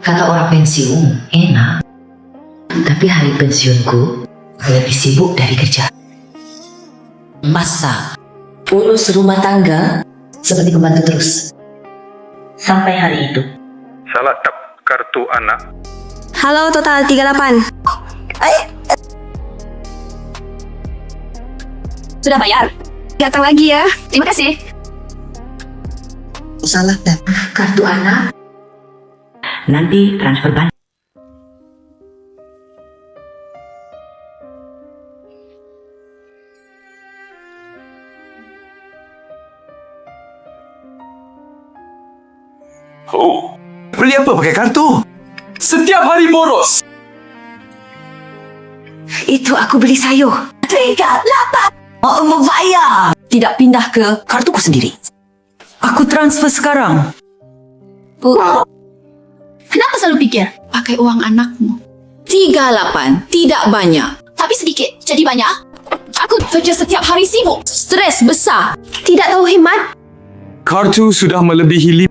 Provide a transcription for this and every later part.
Kata orang pensiun, enak. Tapi hari pensiunku lebih sibuk dari kerja. Masak, urus rumah tangga, seperti pembantu terus. Sampai hari itu. Salah tap kartu anak. Halo, total 38. Sudah bayar. Datang lagi ya. Terima kasih. Salah tap kartu anak. Nanti transfer bank. Oh, beli apa pakai kartu? Setiap hari boros. Itu aku beli sayur. 38. Mau membayar. Tidak pindah ke kartuku sendiri. Aku transfer sekarang. Kenapa selalu pikir pakai uang anakmu? 38, tidak banyak. Tapi sedikit, jadi banyak. Aku kerja setiap hari sibuk. Stres besar. Tidak tahu hemat. Kartu sudah melebihi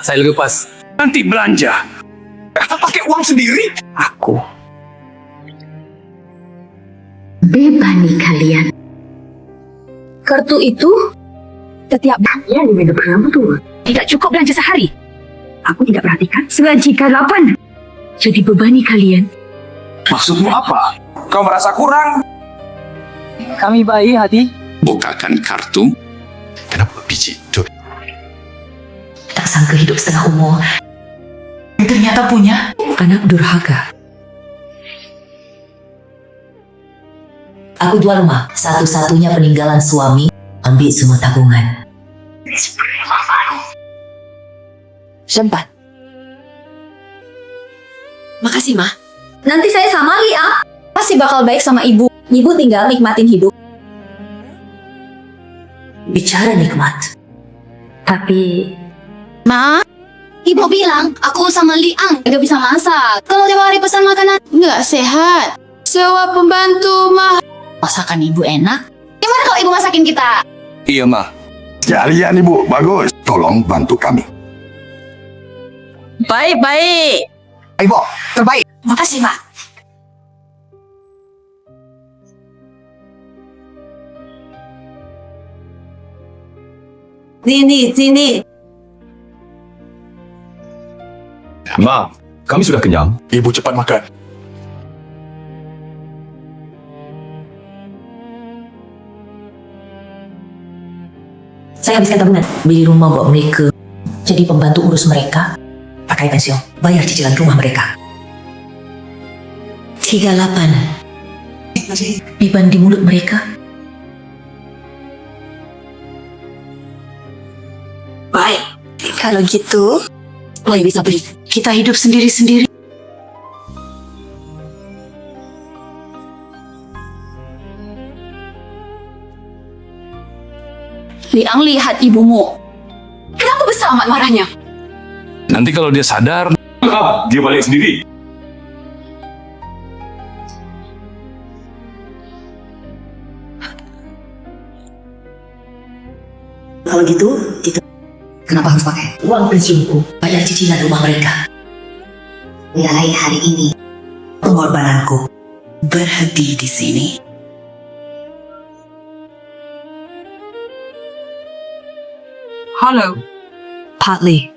Saya lepas. Nanti belanja. Pakai uang sendiri? Aku bebani kalian. Kartu itu setiap Ya, di menu berapa tuh? tidak cukup belanja sehari. Aku tidak perhatikan. Jika 8. Jadi bebani kalian. Maksudmu apa? Kau merasa kurang? Kami baik hati. Bukakan kartu. Kenapa biji? Coba. Tak sangka hidup setengah umur. Ternyata punya. Anak durhaka. Aku jual rumah. Satu-satunya peninggalan suami. Ambil semua tabungan. Sempat. Makasih, Ma. Nanti saya sama Lia. Pasti bakal baik sama ibu. Ibu tinggal nikmatin hidup. Bicara nikmat. Tapi Ma, ibu bilang aku sama Liang gak bisa masak. Kalau tiap hari pesan makanan nggak sehat. Sewa pembantu mah. Masakan ibu enak. Gimana kalau ibu masakin kita? Iya, Ma. Sekalian Ibu, bagus. Tolong bantu kami. Baik. Ibu, terbaik. Makasih, Ma. Sini. Ma, kami sudah kenyang. Ibu cepat makan. saya habiskan tabungan. Beli rumah buat mereka. Jadi pembantu urus mereka. Pakai pensiun. Bayar cicilan rumah mereka. 38. Beban di mulut mereka. Baik. Kalau gitu, Boleh bisa beli. Kita hidup sendiri-sendiri. Liang lihat ibumu. Kenapa besar amat marahnya? Nanti kalau dia sadar, dia balik sendiri. Kalau gitu, kenapa harus pakai uang pensiunku? Bayar cicilan rumah mereka. Mulai hari ini, pengorbananku berhenti di sini. Halo. Partly.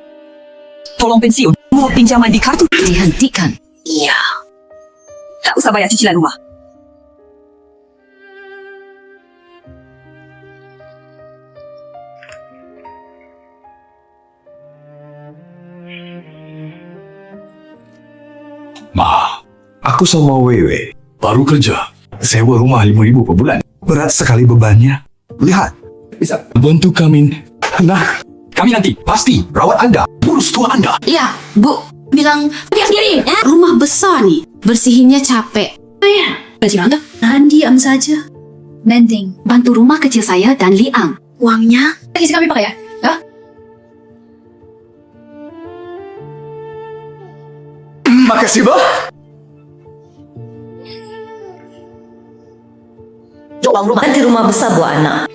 Tolong pensiun. Mau pinjaman di kartu. Dihentikan. Iya. Tak usah bayar cicilan rumah. Ma, aku sama Wewe baru kerja. Sewa rumah 5.000 per bulan. Berat sekali bebannya. Lihat, Bisa bantu kami. Nah, kami nanti pasti rawat Anda, urus tua Anda. Iya, Bu. Bilang pergi sendiri. Rumah besar nih. Bersihinnya capek. Bagaimana? Tahan diam saja. Mending bantu rumah kecil saya dan Liang. Uangnya kasih kami pakai ya. makasih Bah. Uang rumah di rumah besar buat anak.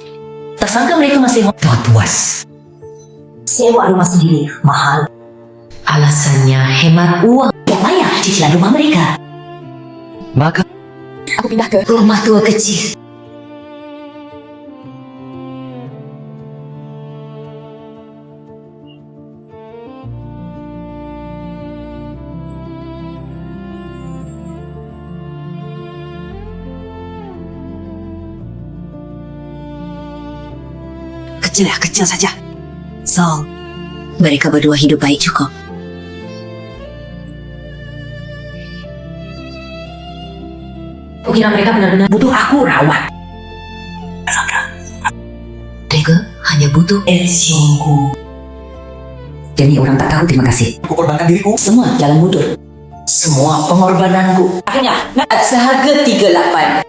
Tak sangka mereka masih mau puas. Sewa rumah sendiri mahal. Alasannya hemat uang yang bayar cicilan rumah mereka. Maka Aku pindah ke Rumah tua kecil. kecil ya, kecil saja. So, mereka berdua hidup baik cukup. Kira mereka benar-benar butuh aku rawat. Mereka hanya butuh pensiunku. Jadi orang tak tahu terima kasih. aku korbankan diriku. Semua jalan mundur. Semua pengorbananku. Akhirnya, seharga 38.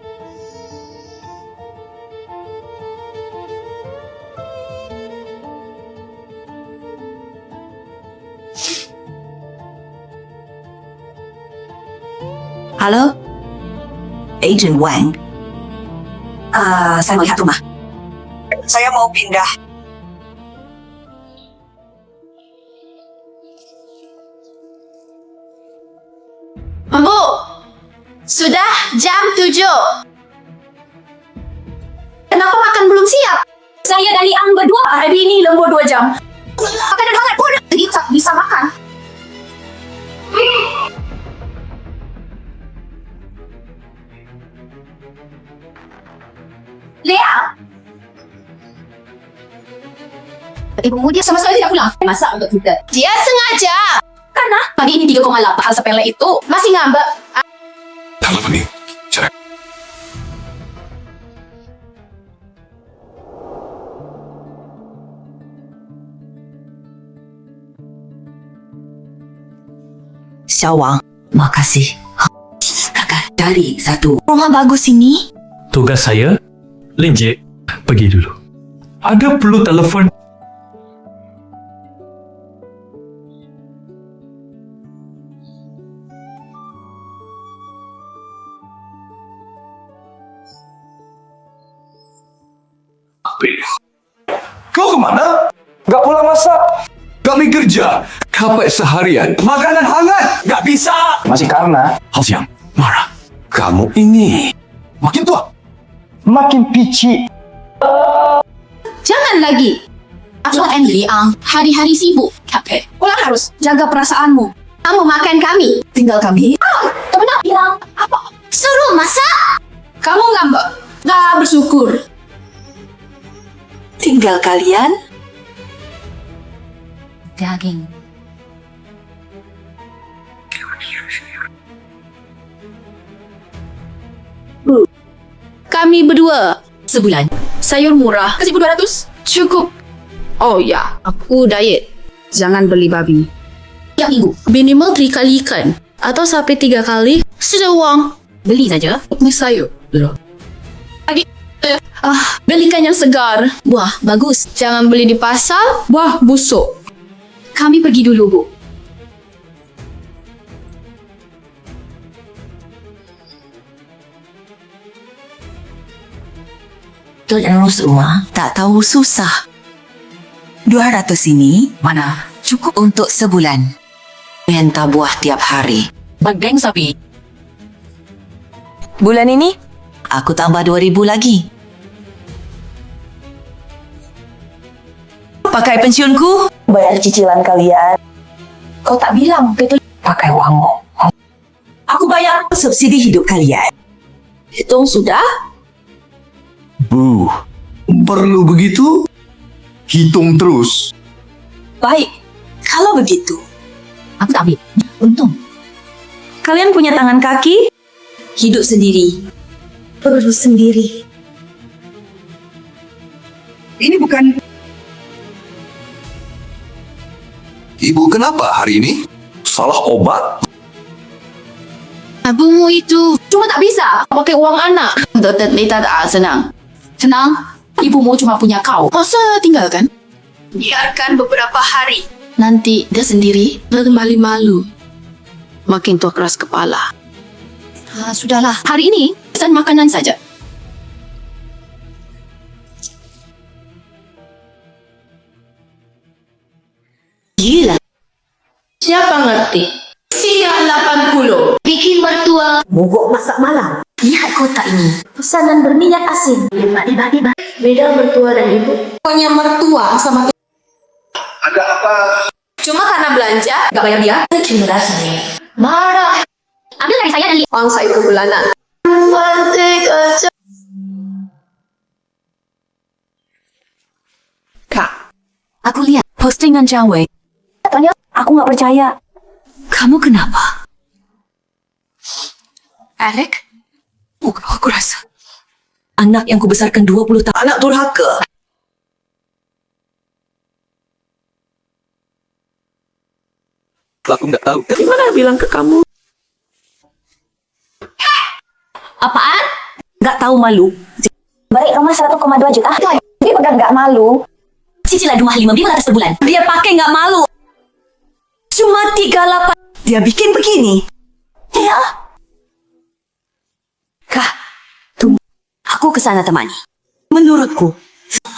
Halo? Agent Wang. Saya melihat rumah. Saya mau pindah. Bu, sudah jam 7. Kenapa makan belum siap? Saya dan Liang berdua hari ini lembur 2 jam. Makanan hangat pun bisa makan. Liang! Ibumu dia sama sekali tidak pulang. Masak untuk kita. Dia sengaja. Karena pagi ini 3,8 hal sepele itu masih ngambek. Telepon ni. Cerai. Syawang, Makasih. Kakak cari satu. rumah bagus ini. Tugas saya, Linjik, pergi dulu. Ada perlu telefon. Kau kemana? Gak pulang masak. Kami kerja. Kapek seharian. Makanan hangat. Gak bisa. Masih karena Hao Xiang, marah. Kamu ini makin tua. makin pici. Jangan lagi. Aku dan Liang hari-hari sibuk. Capek. Pulang harus jaga perasaanmu. Kamu makan kami. Tinggal kami. Teman bilang apa? Suruh masak. Kamu ngambek. Gak bersyukur. Tinggal kalian. Daging. Kami berdua. Sebulan. Sayur murah. 1,200. Cukup. Oh ya, aku diet. Jangan beli babi. Tiap minggu. Minimal 3 kali ikan. Atau sampai 3 kali. Sudah uang. Beli saja. Ini sayur. Lagi. Belikan yang segar. Buah bagus. Jangan beli di pasar. Buah busuk. Kami pergi dulu, Bu. Tuan urus rumah. Tak tahu susah. 200 ini Mana? cukup untuk sebulan. Minta buah tiap hari. Bageng sapi. Bulan ini, aku tambah 2,000 lagi. Pakai pensiunku, bayar cicilan kalian. Kau tak bilang betul. Pakai uangmu. Aku bayar subsidi hidup kalian. Hitung sudah? Bu, perlu begitu? Hitung terus. Baik. Kalau begitu, Aku tak ambil. Untung. kalian punya tangan kaki, hidup sendiri, perlu sendiri. Ini bukan Ibu kenapa hari ini? Salah obat? Abumu itu cuma tak bisa pakai uang anak. Dokter Lita tak senang. Senang? Ibumu cuma punya kau. Masa tinggalkan? Biarkan beberapa hari. Nanti dia sendiri kembali malu. Makin tua keras kepala. Sudahlah. Hari ini pesan makanan saja. Gila. Siapa ngerti? Siap 80. Bikin mertua. Mogok masak malam. Lihat kotak ini. Pesanan berminyak asin. Tiba-tiba. Beda mertua dan ibu. Pokoknya mertua sama Ada apa? cuma karena belanja gak bayar dia. Terima kasih. Marah. Ambil dari saya dan Uang saya ke bulanan. Kak, Aku lihat postingan Zhang Wei. Katanya aku nggak percaya. Kamu kenapa? Alec? Aku rasa anak yang kubesarkan 20 tahun. Anak durhaka. Aku nggak tahu. Gimana bilang ke kamu? Apaan? Nggak tahu malu. Balik rumah 1,2 juta. Dia udah nggak malu. Cicilan rumah 5 miliar atas per bulan. Dia pakai nggak malu. Cuma 38. Dia bikin begini. Ya. Kak, tunggu. Aku kesana temani. Menurutku,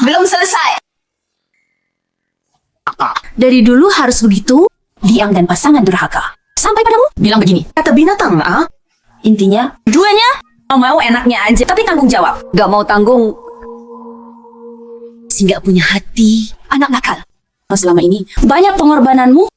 belum selesai. Dari dulu harus begitu. Liang dan pasangan durhaka. Sampai padamu bilang begini. Kata binatang, ah? Intinya, duanya mau enaknya aja, tapi tanggung jawab. Gak mau tanggung. Si gak punya hati. Anak nakal. Selama ini, banyak pengorbananmu.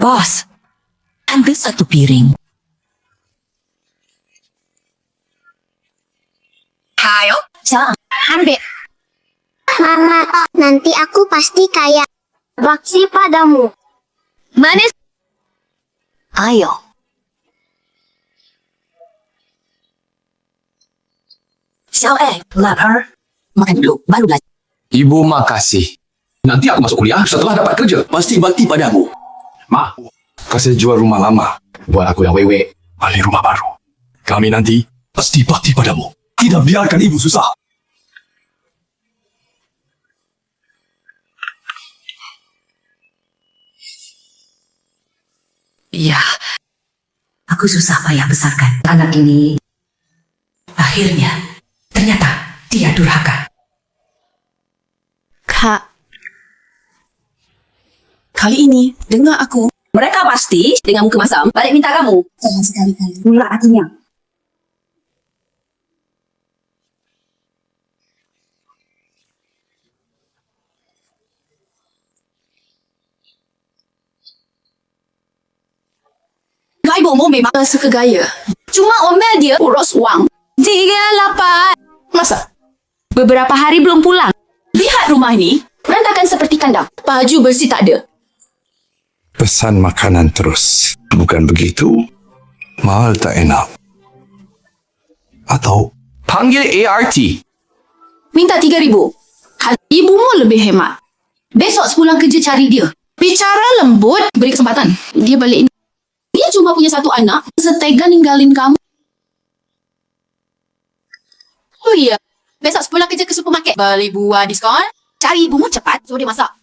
Bos, ambil satu piring. Hayo, Siapa? ambil. Mama, nanti aku pasti kayak baksi padamu. Manis. Ayo. Xiao lapar. Makan dulu, baru belajar. Ibu makasih. Nanti aku masuk kuliah setelah dapat kerja. Pasti bakti padamu. Ma, kasih jual rumah lama. Buat aku yang wewe. Beli rumah baru. Kami nanti pasti bakti padamu. Tidak biarkan ibu susah. Iya. Aku susah payah besarkan anak ini. Akhirnya, ternyata dia durhaka. Kak, kali ini dengar aku. Mereka pasti dengan muka masam balik minta kamu. Jangan sekali-kali. Pula hatinya. Gak ibumu memang suka gaya. Cuma omel dia urus uang. 38. Masa? Beberapa hari belum pulang. Lihat rumah ini. Berantakan seperti kandang. Baju bersih tak ada. Pesan makanan terus. Bukan begitu? Mahal tak enak. Atau Panggil ART. Minta 3,000. Ibumu lebih hemat. Besok sepulang kerja cari dia. Bicara lembut, beri kesempatan. Dia balik ini. Dia cuma punya satu anak. Setega ninggalin kamu. Oh iya. Besok sepulang kerja ke supermarket. Beli buah diskon. Cari ibumu cepat. Suruh dia masak.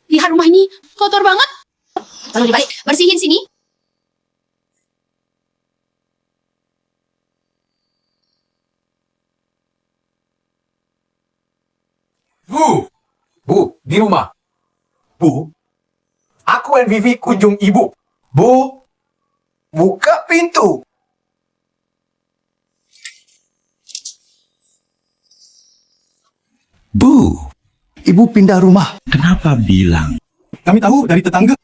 Lihat rumah ini. Kotor banget. Lalu dibalik. Bersihin sini. Bu, di rumah. Bu, aku dan Vivi kunjung ibu. Bu, buka pintu. Bu, ibu pindah rumah. Kenapa bilang? Kami tahu dari tetangga.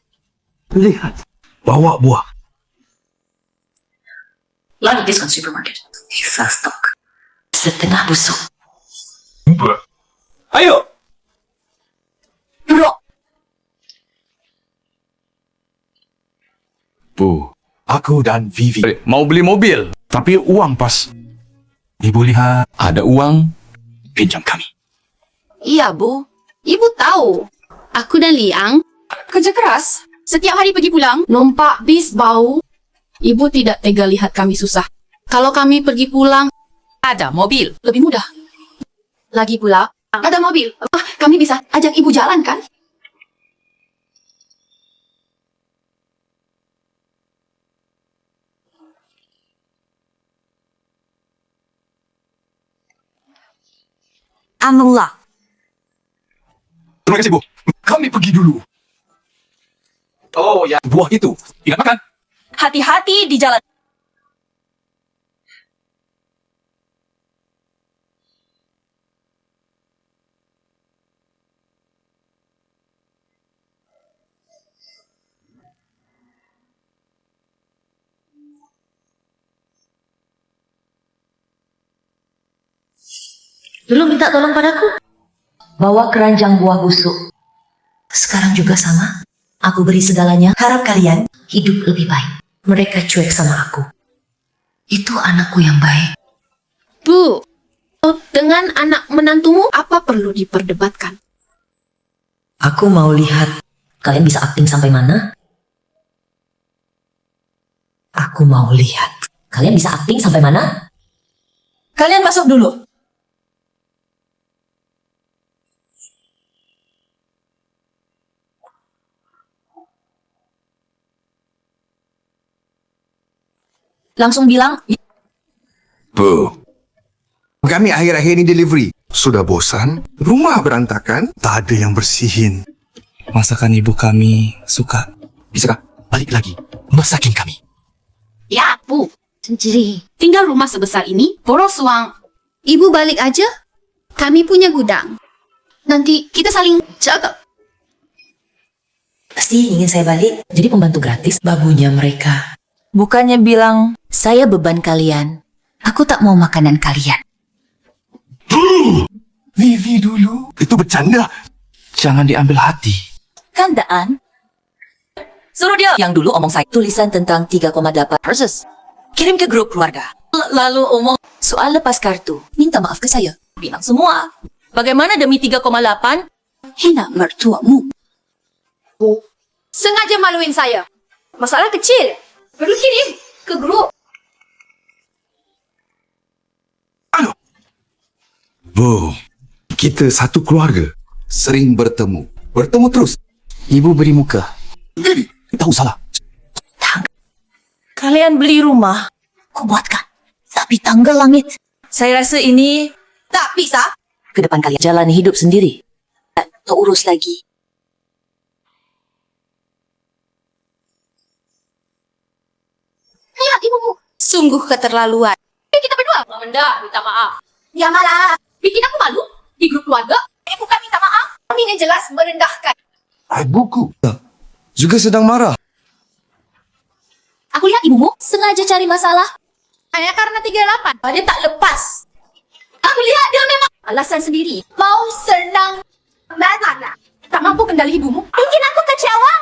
Lihat, bawa buah. Lalu diskon supermarket. Sisa stok. Setengah busuk. Ayo. Duduk. Bu, Aku dan Vivi. Mau beli mobil, tapi uang pas. ibu lihat. Ada uang, pinjam kami. Iya, Bu. Ibu tahu. Aku dan Liang kerja keras. Setiap hari pergi pulang, lompat bis bau. Ibu tidak tega lihat kami susah. Kalau kami pergi pulang, Ada mobil. lebih mudah. Lagi pula, Ada mobil. Kami bisa ajak ibu jalan kan? Anulah. Terima kasih, Bu. Kami pergi dulu. Oh ya, buah itu. Ingat makan. Hati-hati di jalan. Dulu minta tolong padaku. Bawa keranjang buah busuk. Sekarang juga sama. Aku beri segalanya. Harap kalian hidup lebih baik. Mereka cuek sama aku. Itu anakku yang baik. Bu, dengan anak menantumu apa perlu diperdebatkan? Aku mau lihat kalian bisa akting sampai mana. Aku mau lihat kalian bisa akting sampai mana. Kalian masuk dulu. Langsung bilang, Bu, kami akhir-akhir ini delivery. Sudah bosan? Rumah berantakan? Tak ada yang bersihin. Masakan ibu kami suka. Bisakah balik lagi masakin kami? Ya, Bu. Sendiri. Tinggal rumah sebesar ini, boros uang. Ibu balik aja. Kami punya gudang. Nanti kita saling jaga. Pasti ingin saya balik jadi pembantu gratis babunya mereka. bukannya bilang, saya beban kalian. Aku tak mau makanan kalian. Vivi dulu. Itu bercanda. Jangan diambil hati. Kandaan. Suruh dia yang dulu omong saya. Tulisan tentang 3,8 versus. Kirim ke grup keluarga. Lalu omong soal lepas kartu. Minta maaf ke saya. Bilang semua. Bagaimana demi 3,8? Hina mertuamu. Sengaja maluin saya. Masalah kecil. Perlu kirim ke grup. Bu, kita satu keluarga. Sering bertemu. Bertemu terus. Ibu beri muka. Tahu salah. Kalian beli rumah. Ku buatkan. Tapi tangga langit. Saya rasa ini tak bisa. Ke depan kalian jalani hidup sendiri. Tak urus lagi. Lihat ibumu. Sungguh keterlaluan. Kita berdua. Mendak, minta maaf. Ya malah. Bikin aku malu. Di grup keluarga. Ini bukan minta maaf. Ini jelas merendahkan. Ibuku juga sedang marah. Aku lihat ibumu sengaja cari masalah. Hanya karena 38. Dia tak lepas. Aku lihat dia memang alasan sendiri. Mau senang mana? Tak mampu kendali ibumu. Bikin aku kecewa.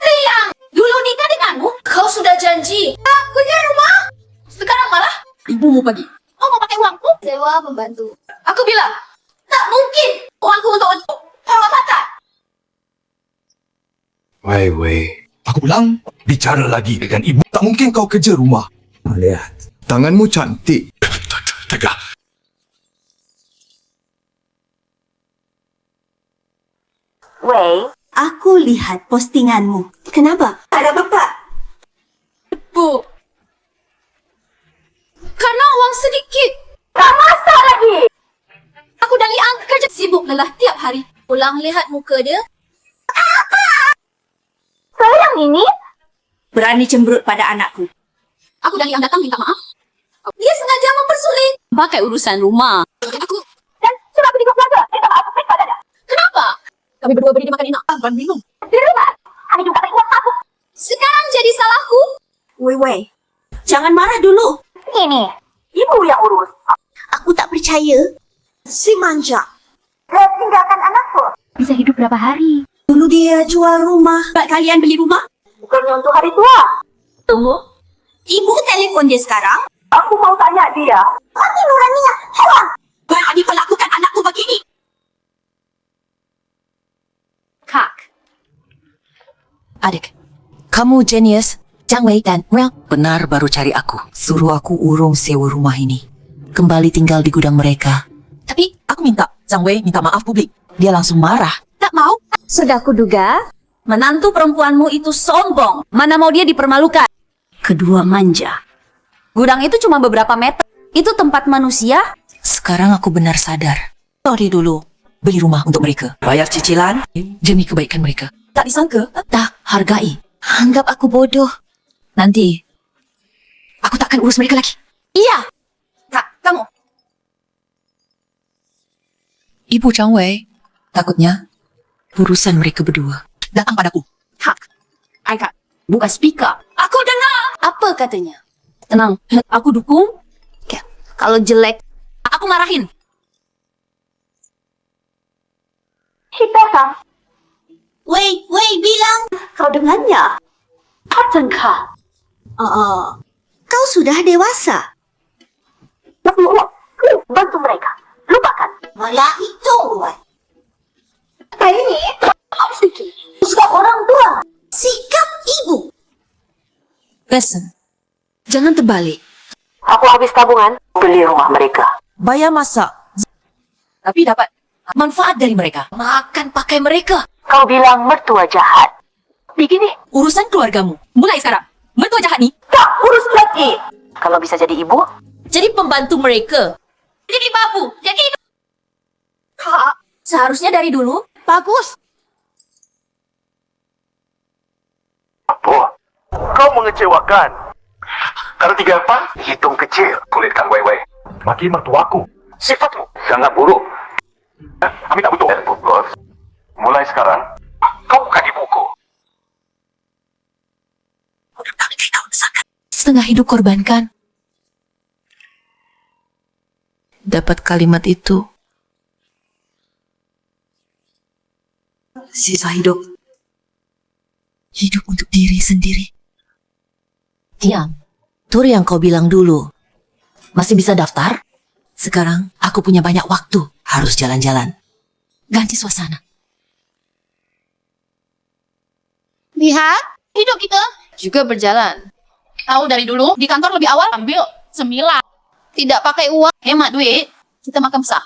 Liang, dulu nikah denganmu, kau sudah janji. Aku punya rumah. Sekarang malah ibumu pergi. Oh, mau pakai uangku? Sewa pembantu. Aku bilang, tak mungkin uangku untuk perawatan. Wei, Aku bilang, bicara lagi dengan ibu. Tak mungkin kau kerja rumah. Lihat, tanganmu cantik. tegak. Wei, aku lihat postinganmu. Kenapa? Ada bapak. Bu, karena uang sedikit. Tak masak lagi. Aku dan Liang kerja sibuk lelah tiap hari. Pulang lihat muka dia. Sayang ini berani cemberut pada anakku. Aku dan Liang datang minta maaf. Dia sengaja mempersulit. Pakai urusan rumah. Aku Dan sudah aku di keluarga. Minta maaf mereka ada. kenapa? Kami berdua beri dia makan enak. Bukan minum. Di rumah. Kami juga beri uang aku. Sekarang jadi salahku. Wei, jangan marah dulu. Ini, ibu yang urus. Aku tak percaya. Si manja. Dia tinggalkan anakku. Bisa hidup berapa hari? Dulu dia jual rumah. Kalian beli rumah? Bukannya untuk hari tua. Tunggu. Ibu telepon dia sekarang. Aku mau tanya dia. Mati nuraninya. Hewan. Berani melakukan anakku begini. Kak. Adik, kamu genius. Zhang Wei dan Mel benar baru cari aku. Suruh aku urung sewa rumah ini. Kembali tinggal di gudang mereka. Tapi aku minta Zhang Wei minta maaf publik. Dia langsung marah. Tak mau? Sudah kuduga. Menantu perempuanmu itu sombong. Mana mau dia dipermalukan. Kedua manja. Gudang itu cuma beberapa meter. Itu tempat manusia. Sekarang aku benar sadar. Sorry dulu. Beli rumah untuk mereka. Bayar cicilan demi kebaikan mereka. Tak disangka. Tak, hargai. Anggap aku bodoh. Nanti, aku takkan urus mereka lagi. Iya. Tak, kamu. Ibu Zhang Wei, takutnya urusan mereka berdua datang padaku. Hak. Angkat. Buka speaker. Aku dengar. Apa katanya? Tenang. Aku dukung. Ya, kalau jelek, aku marahin. Hita-san. Wei bilang. Kau dengannya? Hatengka. Kau sudah dewasa. Bantu mereka. Lupakan. Malah itu. Ini sikap orang tua. Sikap ibu. Listen, Jangan terbalik. Aku habis tabungan beli rumah mereka. bayar masak. Tapi dapat manfaat dari mereka. Makan pakai mereka. Kau bilang mertua jahat. Begini, Urusan keluargamu. Mulai sekarang. Mertua jahat nih. tak urus lagi. Kalau bisa jadi ibu, Jadi pembantu mereka. jadi babu, jadi Kak, seharusnya dari dulu bagus. Apa? Kau mengecewakan. Kalau 34, hitung kecil. Kulit Kang Wei. Makin mertuaku. Sifatmu sangat buruk. Kami tak butuh. Bos, mulai sekarang, kau bukan ibuku. Setengah hidup korbankan. Dapat kalimat itu. Sisa hidup. Hidup untuk diri sendiri. Tiang, tur yang kau bilang dulu. Masih bisa daftar? Sekarang aku punya banyak waktu. Harus jalan-jalan. Ganti suasana. Lihat, hidup kita juga berjalan. Tahu dari dulu, di kantor lebih awal ambil 9. Tidak pakai uang, hemat duit, kita makan besar.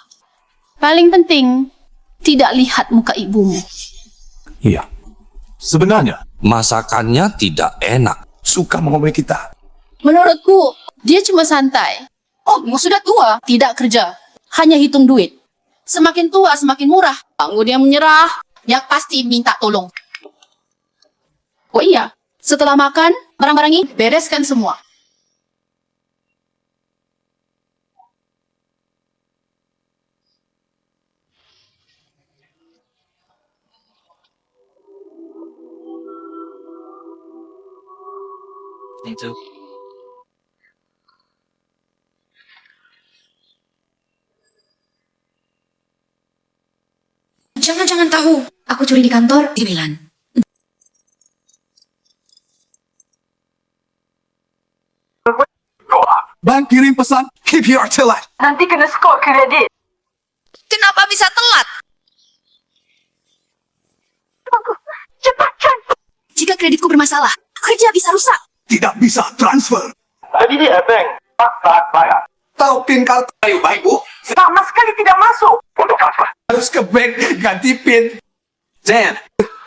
Paling penting, tidak lihat muka ibumu. Iya. Sebenarnya, Masakannya tidak enak. suka mengomel kita. Menurutku, dia cuma santai. Oh, sudah tua, tidak kerja. Hanya hitung duit. Semakin tua, semakin murah. Tunggu dia menyerah, dia pasti minta tolong. Oh iya, setelah makan, barang-barang ini bereskan semua. Itu. Jangan tahu, aku curi di kantor di Milan. Bang kirim pesan KPR telat. nanti kena skor kredit. Kenapa bisa telat? Cepat, Jika kreditku bermasalah, kerja bisa rusak. Tidak bisa transfer. Tadi dia, Bang. Tak bayar. Tahu pin kartu kayu baik, Bu? sama sekali tidak masuk. Untuk transfer. Harus ke bank ganti pin. Zen,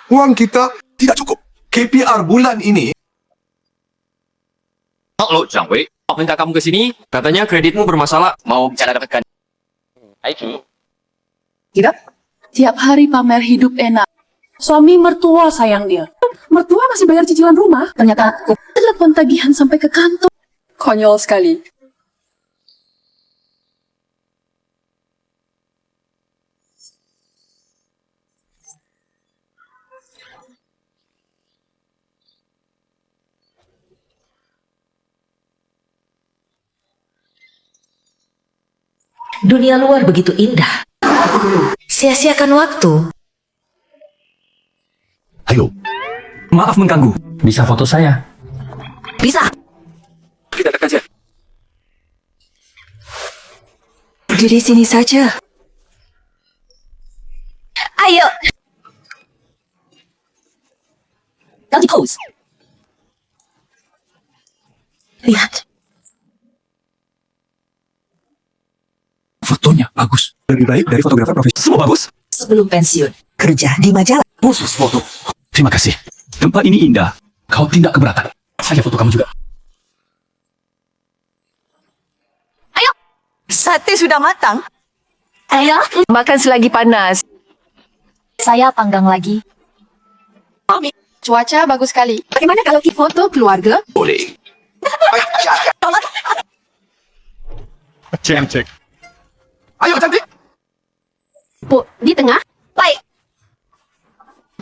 uang kita tidak cukup. KPR bulan ini Halo, Zhang Wei. Aku minta kamu ke sini. Katanya kreditmu bermasalah. Mau bicara dapatkan. Aiki. Tiap hari pamer hidup enak. Suami mertua sayang dia. Mertua masih bayar cicilan rumah. Ternyata aku telepon tagihan sampai ke kantor. Konyol sekali. Dunia luar begitu indah. Sia-siakan waktu. Ayo. Maaf mengganggu. Bisa foto saya? Bisa. Kita dekat saja. Berdiri sini saja. Ayo. Ganti pose. Lihat. Fotonya bagus. Lebih baik dari fotografer profesional. Semua bagus. Sebelum pensiun, kerja di majalah. Khusus foto. Terima kasih. Tempat ini indah. Kau tidak keberatan. Saya foto kamu juga. Sate sudah matang. Ayo. Makan selagi panas. Saya panggang lagi. Cuaca bagus sekali. Bagaimana kalau kita foto keluarga? Boleh. Cantik. Ayo cantik. Po, di tengah. Baik.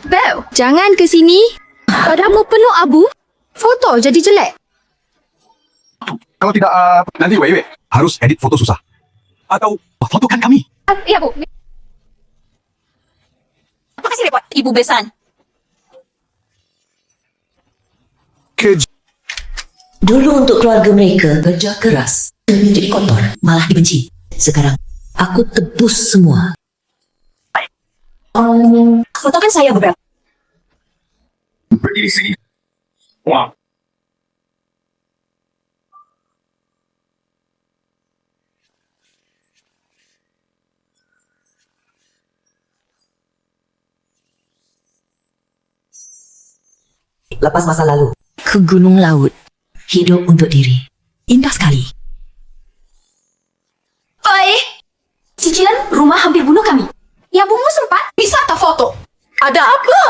Bel, jangan ke sini. Padamu penuh abu. Foto jadi jelek. Kalau tidak, nanti Wei harus edit foto susah. Atau fotokan kami. Iya, Bu. Makasih repot, Ibu Besan. Dulu untuk keluarga mereka kerja keras demi jadi kotor, malah dibenci. Sekarang aku tebus semua. Fotokan saya beberapa. Berdiri sini. Wah. Lepas masa lalu, ke gunung laut, hidup untuk diri. Indah sekali. Oi, cicilan rumah hampir bunuh kami. Ya, Bumu sempat. Bisa tak foto? Ada apa?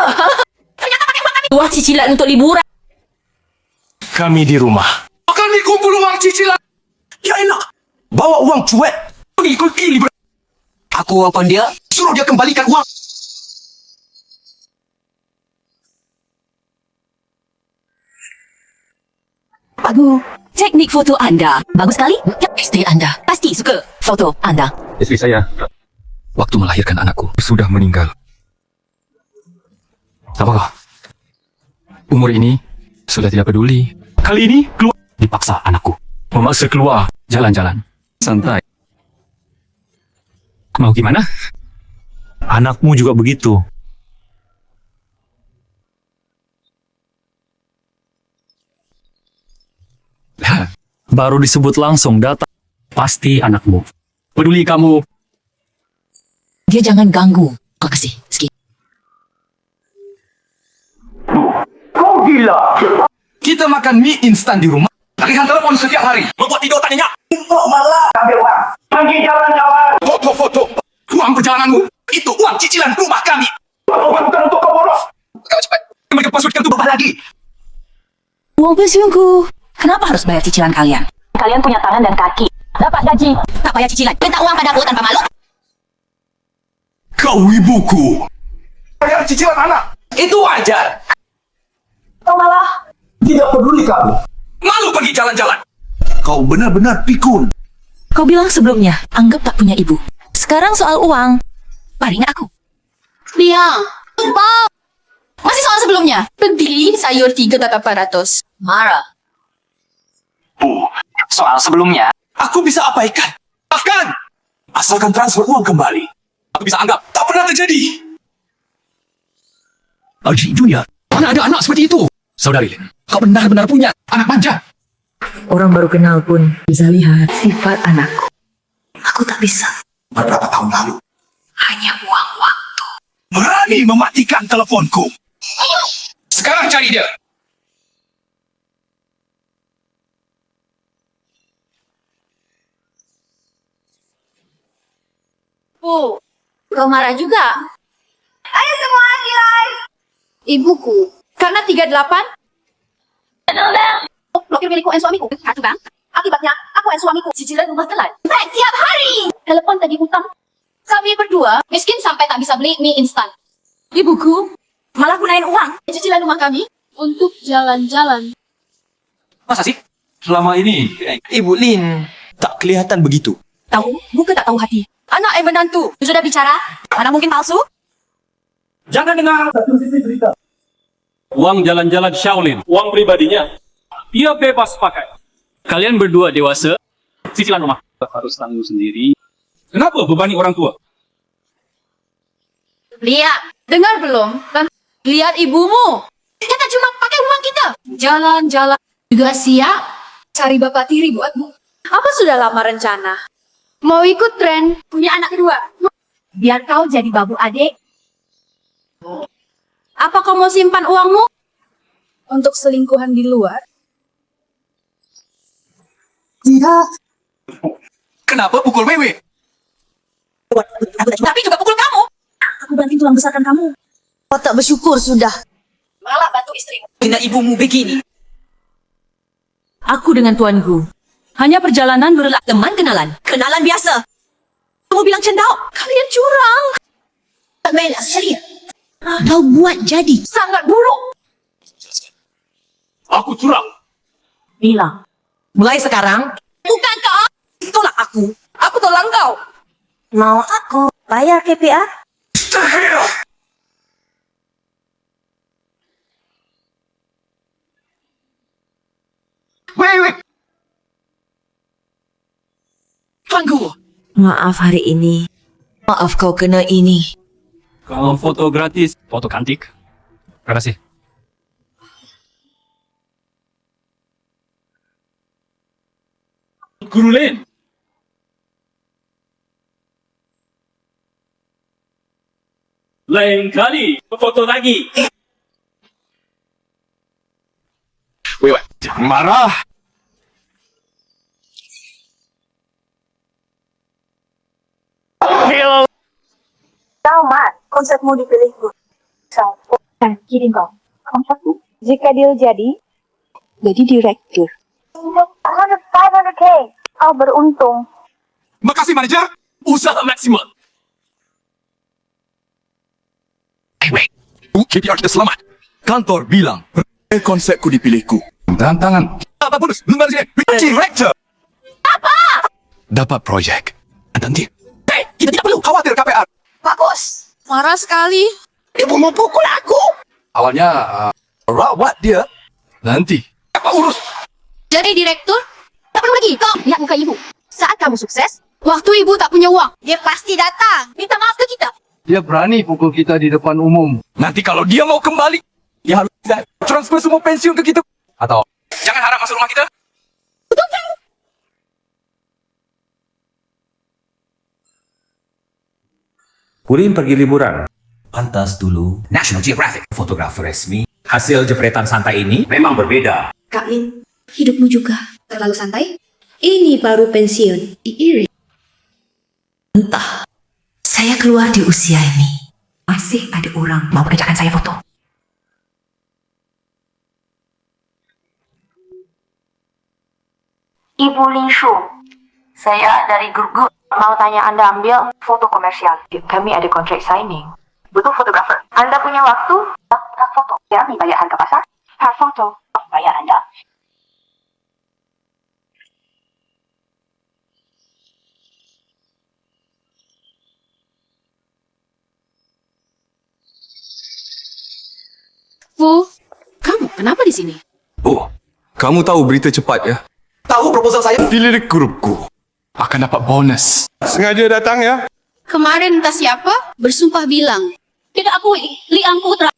Ternyata pakai uang kami. Uang cicilan untuk liburan. Kami di rumah. Kami kumpul uang cicilan. Ya enak. Bawa uang cuek. Pergi liburan. Aku apa dia? Suruh dia kembalikan uang. Aduh, teknik foto Anda. Bagus sekali. Ya, istri Anda pasti suka foto Anda. Istri saya, waktu melahirkan anakku, sudah meninggal. Apakah? Umur ini sudah tidak peduli. Kali ini keluar. Dipaksa anakku. Memaksa keluar jalan-jalan. Santai. Mau gimana? Anakmu juga begitu. Baru disebut langsung datang. Pasti anakmu. Peduli kamu. Dia jangan ganggu. Kau kasih sikit. Kau gila. Kita makan mie instan di rumah. Tagihan telepon setiap hari. Membuat tidur tak nyenyak. Untuk malah ambil uang. Pergi jalan-jalan. Foto-foto. Uang perjalananmu. Itu uang cicilan rumah kami. Bukan untuk kau boros. Kau cepat. Mereka pasutkan itu berubah lagi. Uang pensiunku. Kenapa harus bayar cicilan kalian? Kalian punya tangan dan kaki. Dapat gaji. Tak bayar cicilan. Minta uang padaku tanpa malu. Kau ibuku. Bayar cicilan anak. Itu wajar. Kau malah. Tidak peduli kamu. Malu pergi jalan-jalan. Kau benar-benar pikun. Kau bilang sebelumnya, anggap tak punya ibu. Sekarang soal uang. Paling aku. Liang. Tumpah. Masih soal sebelumnya. Beli sayur 3 tak 400. Marah. Soal sebelumnya. Aku bisa abaikan. Bahkan. Asalkan transfer uang kembali. Aku bisa anggap tak pernah terjadi. Aji dunia. Mana ada anak seperti itu? Saudari Lin, kau benar-benar punya anak manja. Orang baru kenal pun bisa lihat sifat anakku. Aku tak bisa. Beberapa tahun lalu. Hanya buang waktu. Berani mematikan teleponku. Sekarang cari dia. Bu, kau marah juga? Ayo semua nilai. Ibuku. Karena 38? Oh, blokir milikku dan suamiku. Satu bang. Akibatnya, aku dan suamiku cicilan rumah telan. Tiap hari. Telepon tadi hutang. Kami berdua miskin sampai tak bisa beli mie instan. Ibuku malah gunain uang. Cicilan rumah kami untuk jalan-jalan. Masa sih? Selama ini, Ibu Lin tak kelihatan begitu. Tahu, muka tak tahu hati. Anak menantu. Sudah bicara? Mana mungkin palsu? Jangan dengar. Uang jalan-jalan Shaolin, uang pribadinya. Dia bebas pakai. Kalian berdua dewasa, cicilan rumah harus tanggung sendiri. Kenapa bebani orang tua? Lihat, dengar belum? Lihat ibumu. Kita cuma pakai uang kita. Jalan-jalan. Juga siap cari bapak tiri buatmu. Apa sudah lama rencana? Mau ikut tren? Punya anak kedua? Biar kau jadi babu adik. Apa kau mau simpan uangmu? Untuk selingkuhan di luar? Tidak. Kenapa pukul Wewe? Tapi juga pukul kamu. Aku banting tulang besarkan kamu. Kau tak bersyukur sudah. Malah bantu istrimu. Dengan ibumu begini. Aku dengan tuanku. Hanya perjalanan teman kenalan. Kenalan biasa. Kamu bilang cendau. Kalian curang. Tak Bella, serius. Kau buat jadi. Sangat buruk. Aku curang. Bilang. Mulai sekarang. Bukan kau. Tolak aku. Aku tolak kau. Mau aku bayar KPR? Wewe! Tuanku. Maaf hari ini. Maaf kau kena ini. Kalau foto gratis, foto cantik. Terima kasih. Guru Lin. Lain kali, foto lagi. Wewe, jangan marah. Tahu Mak, konsepmu dipilihku. Kirim kau. Kontrakku. Jika deal jadi direktur. 500k. Kau beruntung. Makasih manajer. Usaha maksimal. KPR kita selamat. Kantor bilang konsepku dipilihku. Tantangan. Apa bonus? Lembar sini. Director. Apa? Dapat proyek. Nanti. Hei, kita tidak perlu khawatir KPR. Pak Bos, marah sekali. Ibu mau pukul aku. Awalnya rawat dia. Nanti. Apa urus? Jadi direktur? Tak perlu lagi. Kau lihat muka ibu. Saat kamu sukses, waktu ibu tak punya uang, dia pasti datang. Minta maaf ke kita. Dia berani pukul kita di depan umum. Nanti kalau dia mau kembali, dia harus transfer semua pensiun ke kita. Atau jangan harap masuk rumah kita. Purin pergi liburan. Pantas dulu National Geographic, fotografer resmi. Hasil jepretan santai ini memang berbeda. Kak Lin, hidupmu juga terlalu santai. Ini baru pensiun. Iri. Entah. Saya keluar di usia ini. Masih ada orang mau kerjakan saya foto. Ibu Linshu. Saya dari Gurgu. Mau tanya Anda ambil foto komersial. Kami ada kontrak signing. Butuh fotografer. Anda punya waktu? Tak foto. Ya, bayar harga pasar. Hak foto. Bayar Anda. Bu, kamu kenapa di sini? Oh, kamu tahu berita cepat ya? Tahu proposal saya? Dilirik grupku. Akan dapat bonus. Sengaja datang ya? Kemarin entah siapa bersumpah bilang, tidak akui Liang Putra.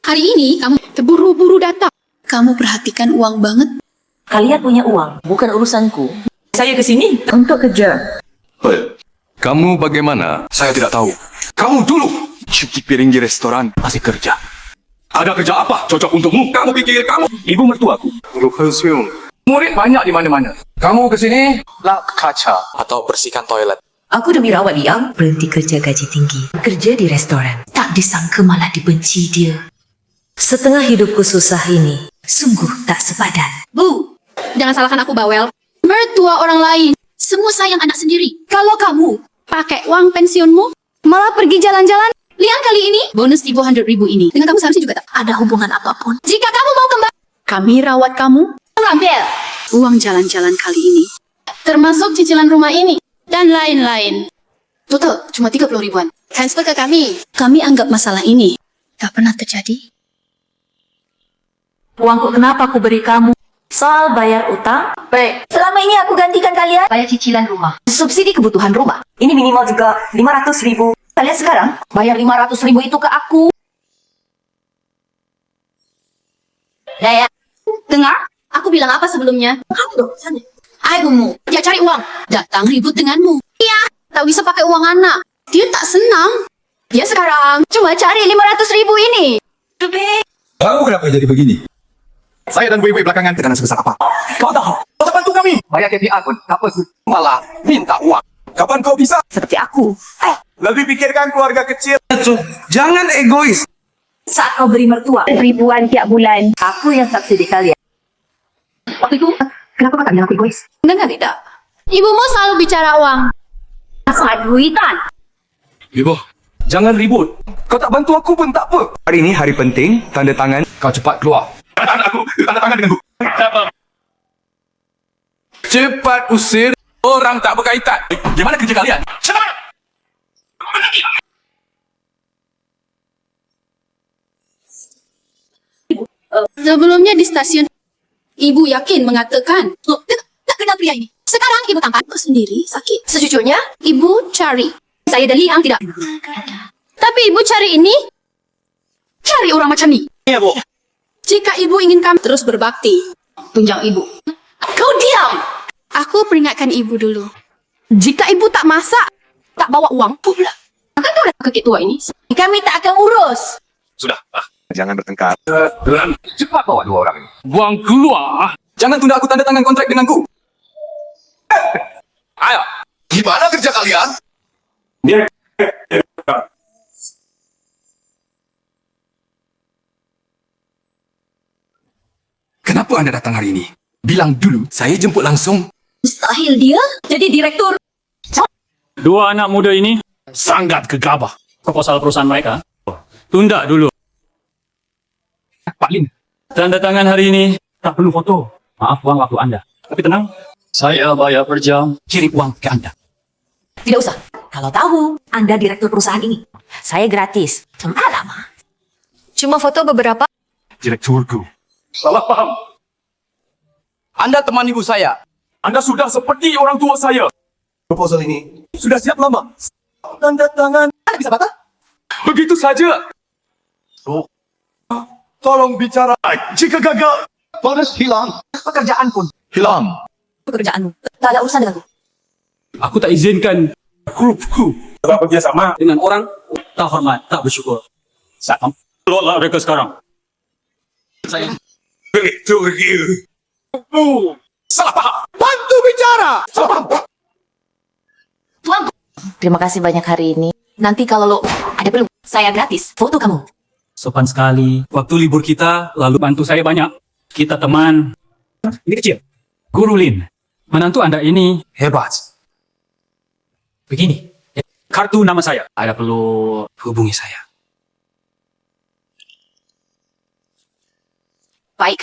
Hari ini kamu terburu-buru datang. Kamu perhatikan uang banget. Kalian punya uang, bukan urusanku. Saya ke sini untuk kerja. Hei, kamu bagaimana? Saya tidak tahu. Kamu dulu cuci piring di restoran, masih kerja. Ada kerja apa cocok untukmu? Kamu pikir kamu ibu mertuaku? Murid banyak di mana-mana. Kamu ke sini lap kaca atau bersihkan toilet. Aku demi rawat Liang, berhenti kerja gaji tinggi. Kerja di restoran. Tak disangka malah dibenci dia. Setengah hidupku susah ini. Sungguh tak sepadan. Bu, jangan salahkan aku bawel. Mertua orang lain, semua sayang anak sendiri. Kalau kamu pakai uang pensiunmu, malah pergi jalan-jalan. Liang kali ini, bonus 200.000 ini. Dengan kamu seharusnya juga tak ada hubungan apapun. Jika kamu mau kembali, kami rawat kamu. Ambil uang jalan-jalan kali ini. Termasuk cicilan rumah ini. Dan lain-lain. Total, cuma 30 ribuan. Transfer ke kami. Kami anggap masalah ini tak pernah terjadi. Uangku kenapa aku beri kamu? Soal bayar utang? Baik. Selama ini aku gantikan kalian bayar cicilan rumah. Subsidi kebutuhan rumah. Ini minimal juga 500.000. Kalian sekarang bayar 500.000 itu ke aku. Ya. Dengar? Aku bilang apa sebelumnya? Kamu dong, sana. Ibumu, dia cari uang. Datang ribut denganmu. Iya, tak bisa pakai uang anak. Dia tak senang. Dia sekarang cuma cari 500,000 ini. Tahu kenapa jadi begini? Saya dan Wei belakangan tekanan sebesar apa? Kau tahu? Kau bantu kami. Bayar KPR pun tak apa, malah minta uang. Kapan kau bisa? Seperti aku. Lebih pikirkan keluarga kecil. Jangan egois. Saat kau beri mertua ribuan tiap bulan, aku yang subsidi kalian. Waktu itu, kenapa kau tak bilang aku egois? Dengar tidak? Ibumu selalu bicara uang. Sangat duitan. Ibu, jangan ribut. Kau tak bantu aku pun tak apa. Hari ini hari penting, tanda tangan. Kau cepat keluar. Tanda tangan denganku. Cepat usir orang tak berkaitan. Gimana kerja kalian? Cepat! Sebelumnya di stasiun, ibu yakin mengatakan, loh, tak kenal pria ini. Sekarang ibu tampak sendiri sakit. Sejujurnya, ibu cari. Saya dan Liang tidak. Tapi ibu cari ini, cari orang macam ni. Iya, Bu. Jika ibu ingin kami terus berbakti, tunjang ibu. Kau diam! Aku peringatkan ibu dulu. Jika ibu tak masak, tak bawa uang pula. Akan kau datang kakek tua ini? Kami tak akan urus. Sudah, jangan bertengkar. Cepat bawa dua orang ini. Buang keluar. Jangan tunda aku tanda tangan kontrak denganku. Ayo, gimana kerja kalian? Kenapa Anda datang hari ini? Bilang dulu, saya jemput langsung. Mustahil dia jadi direktur. Dua anak muda ini sangat gegabah. Proposal perusahaan mereka tunda dulu. Pak Lin, Tanda tangan hari ini tak perlu foto. Maaf uang waktu Anda. Tapi tenang, saya bayar per jam. Kirim uang ke Anda. Tidak usah. Kalau tahu Anda direktur perusahaan ini, saya gratis. Alamak. Cuma foto beberapa. direkturku. Salah paham. Anda teman ibu saya. Anda sudah seperti orang tua saya. Proposal ini Sudah siap lama. Tanda tangan. Anda bisa batal? Begitu saja. tolong bicara. Jika gagal, Bonus hilang. Pekerjaan pun Hilang. Pekerjaanmu tak ada urusan denganku. aku tak izinkan grupku Sebab kerjasama. dengan orang tak hormat, tak bersyukur. Saat kamu keluarlah mereka sekarang. saya. Salah paham. Bantu bicara. Salah paham. Terima kasih banyak hari ini. Nanti kalau lo ada perlu, saya gratis. Foto kamu. Sopan sekali. Waktu libur kita, lalu bantu saya banyak. Kita teman. Ini kecil. Guru Lin. Menantu Anda ini Hebat. begini. Kartu nama saya. Ada perlu Hubungi saya. Baik.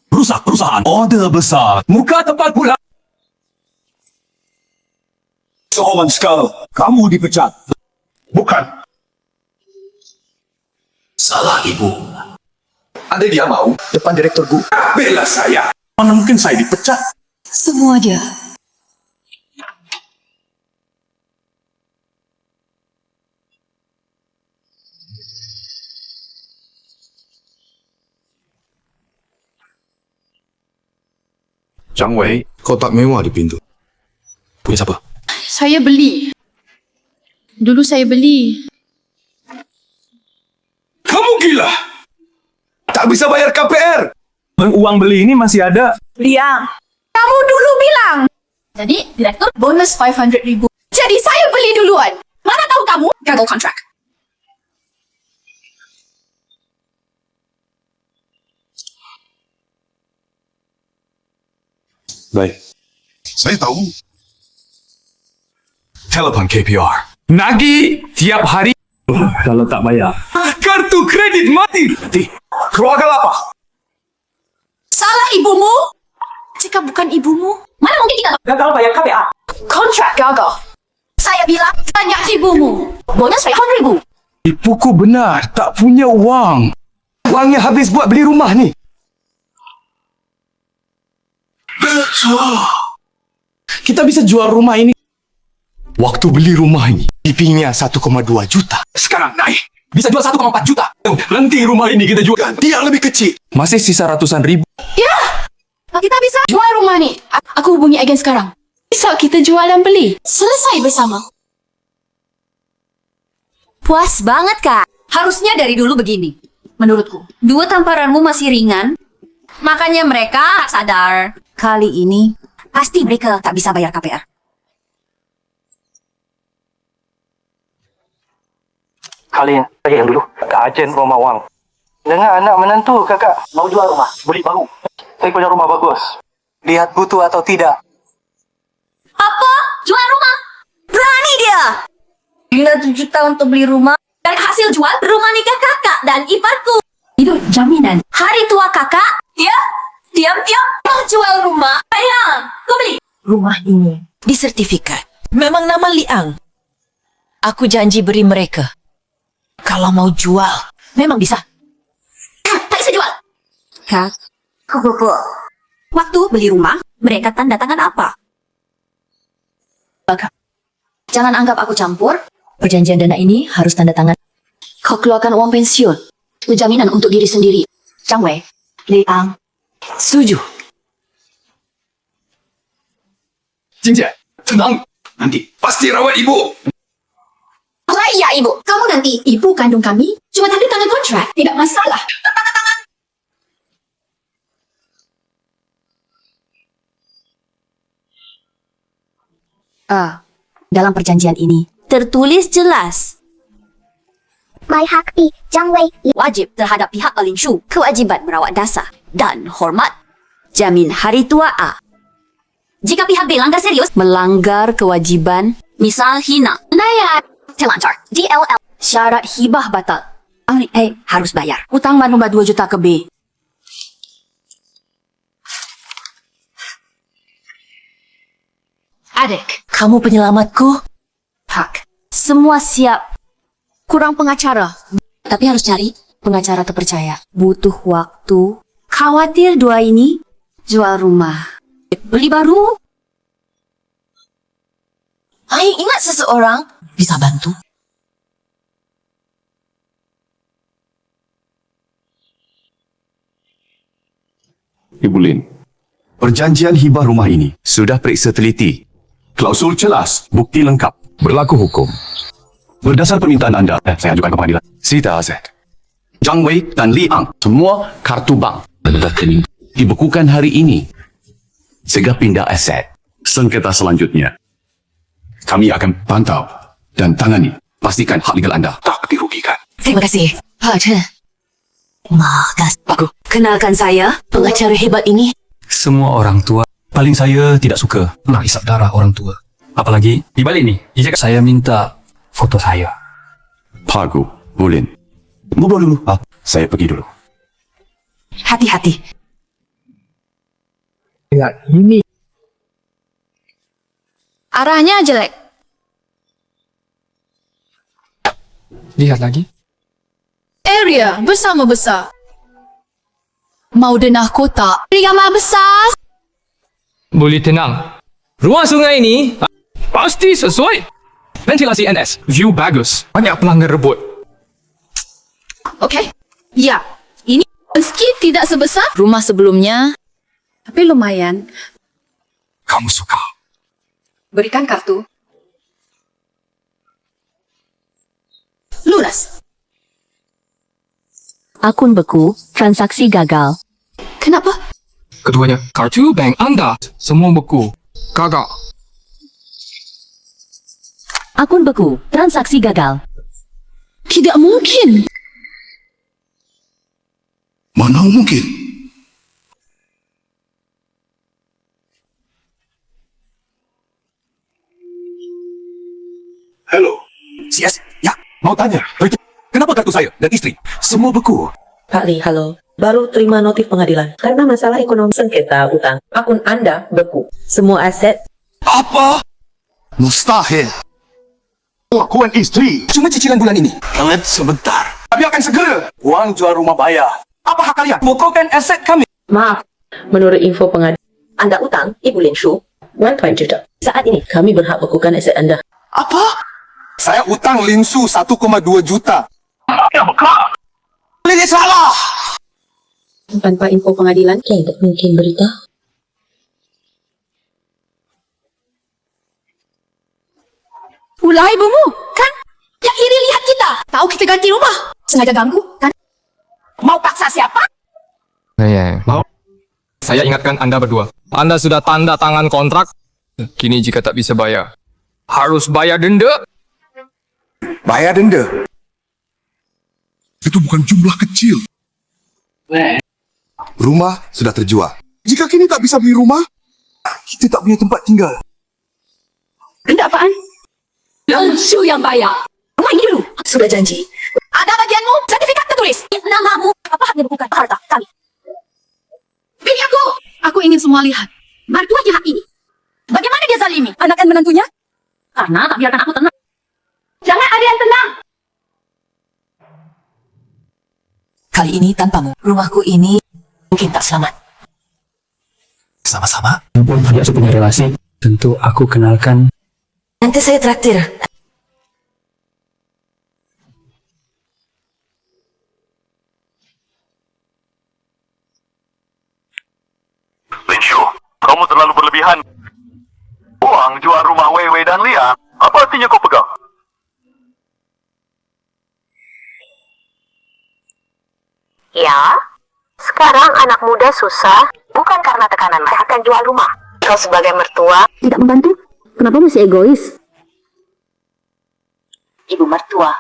Rusak perusahaan. Order besar. Muka tempat pula. Soalan sekali. Kamu dipecat. Bukan. Salah ibu. Anda dia mau depan direkturku bela saya. Mana mungkin saya dipecat? Semua dia. Zhang Wei, kotak mewah di pintu. Punya siapa? Saya beli. Dulu saya beli. Kamu gila. Tak bisa bayar KPR. uang beli ini masih ada. Liang. Kamu dulu bilang. Jadi, direktur bonus 500,000. Jadi, saya beli duluan. Mana tahu kamu gagal kontrak. Baik. Saya tahu. Telepon KPR. Nagih tiap hari. Kalau tak bayar. Kartu kredit mati. Keluarga apa? Salah ibumu? Jika bukan ibumu, mana mungkin kita Gagal bayar KPA. kontrak gagal. Saya bilang, tanya ibumu. Bonus 500,000. Ibuku benar. Tak punya uang. Uangnya habis buat beli rumah ni. Kita bisa jual rumah ini. Waktu beli rumah ini, IP-nya 1,2 juta. Sekarang naik bisa jual 1,4 juta. Nanti rumah ini kita jual ganti yang lebih kecil. Masih sisa ratusan ribu. Ya, kita bisa jual rumah nih. Aku hubungi agen sekarang. Bisa kita jual dan beli. Selesai bersama. Puas banget, Kak. Harusnya dari dulu begini. Menurutku, 2 tamparanmu masih ringan. Makanya mereka sadar. Kali ini, pasti mereka tak bisa bayar KPR. Kalian saya yang dulu. Kak Ajen rumah wang. Dengan anak menantu kakak mau jual rumah, beli baru. Saya punya rumah bagus. Lihat butuh atau tidak. Apa? Jual rumah? Berani dia! Gila 7 tahun untuk beli rumah. Dan hasil jual rumah nikah kakak dan iparku. Itu jaminan. Hari tua kakak, dia diam-diam mau jual rumah. Ayang, kau beli. Rumah ini disertifikat. Memang nama Liang. Aku janji beri mereka. Kalau mau jual, memang bisa. Tak bisa jual. Kak, waktu beli rumah, mereka tanda tangan apa? Jangan anggap aku campur. Perjanjian dana ini harus tanda tangan. Kau keluarkan uang pensiun. Itu jaminan untuk diri sendiri. Zhang Wei, Liang, setuju. Jinjie, tenang. Nanti pasti rawat ibu. Iya, Ibu. Kamu nanti. Ibu kandung kami cuma tanda tangan kontrak. Tidak masalah. Dalam perjanjian ini tertulis jelas. My Hakti, Zhang Wei. Wajib terhadap pihak Alinshu kewajiban merawat dasar dan hormat. Jamin hari tua A. Jika pihak B langgar serius, melanggar kewajiban, misal hina, layar, telantar, DLL, syarat hibah batal. Ahli A harus bayar. Hutang manumba 2 juta ke B. Adik, kamu penyelamatku. Hak. Semua siap. Kurang pengacara. Tapi harus cari pengacara terpercaya. Butuh waktu. Khawatir 2 ini jual rumah. Beli baru. Hai, ingat seseorang bisa bantu. Ibu Lin, perjanjian hibah rumah ini sudah periksa teliti. Klausul jelas, bukti lengkap, berlaku hukum. Berdasar permintaan anda, saya ajukan ke pengadilan. Sita aset. Zhang Wei dan Liang, semua kartu bank dibekukan hari ini. Sehingga pindah aset. Sengketa selanjutnya, kami akan pantau dan tangani. Pastikan hak legal anda tak dirugikan. Terima kasih, Pak Chen. Makasih. Aku kenalkan saya, pengacara hebat ini. Semua orang tua, paling saya tidak suka menghisap darah orang tua. Apalagi di balik ni, dia cakap saya minta foto saya. Pak Gu, Bu Lin, ngobrol dulu. Saya pergi dulu. Hati-hati. Ini Arahnya jelek. lihat lagi. Area bersama besar. Mau denah kotak. Rigama besar. Boleh tenang. Ruang sungai ini pasti sesuai. Ventilasi NS, view bagus. Banyak pelanggan rebut. Okey. Ya. Ini meski tidak sebesar rumah sebelumnya, tapi lumayan. Kamu suka? Berikan kartu. Lunas. Akun beku, transaksi gagal. Kenapa? Keduanya, kartu bank anda semua beku. Gagal. Akun beku, transaksi gagal. Tidak mungkin. Mana mungkin? Hello. CS, ya, mau tanya. Kenapa kartu saya dan istri semua beku? Pak Li, halo. Baru terima notif pengadilan. Karena masalah ekonomi sengketa utang. Akun Anda beku. Semua aset. Apa? Mustahil. Aku dan istri cuma cicilan bulan ini. Kalian sebentar. Kami akan segera. Uang jual rumah bayar. Apa hak kalian? Bukukan aset kami. Maaf. Menurut info pengadilan, Anda utang Ibu Lin Shu 1 juta. Saat ini, kami berhak bekukan aset Anda. Apa? Saya utang Linsu 1,2 juta. yang berkelak. Ini salah. Tanpa info pengadilan, tidak mungkin berita. Ulah ibumu, kan? Yang iri lihat kita. Tahu kita ganti rumah. Sengaja ganggu, kan? Mau paksa siapa? Saya ingatkan Anda berdua. Anda sudah tanda tangan kontrak. Kini jika tak bisa bayar, harus bayar denda. Bayar denda. Itu bukan jumlah kecil. Rumah sudah terjual. Jika kini tak bisa beli rumah, kita tak punya tempat tinggal. Denda apaan? Su yang bayar. Rumah ini dulu. Sudah janji. Ada bagianmu, sertifikat tertulis. Namamu. Apa haknya bukan harta kami? Pilih aku. Aku ingin semua lihat. Mertua jahat ini. Bagaimana dia zalimi anak dan menantunya? Karena tak biarkan aku tenang. Jangan ada yang tenang. Kali ini tanpamu, rumahku ini mungkin tak selamat. Sama-sama. Walaupun tidak punya relasi, tentu aku kenalkan. Nanti saya traktir. Linshu, kamu terlalu berlebihan. Uang jual rumah Weiwei dan Liang, apa artinya kau pegang? Ya, sekarang anak muda susah, bukan karena tekanan mereka akan jual rumah. Kau sebagai mertua tidak membantu? Kenapa masih egois? Ibu mertua.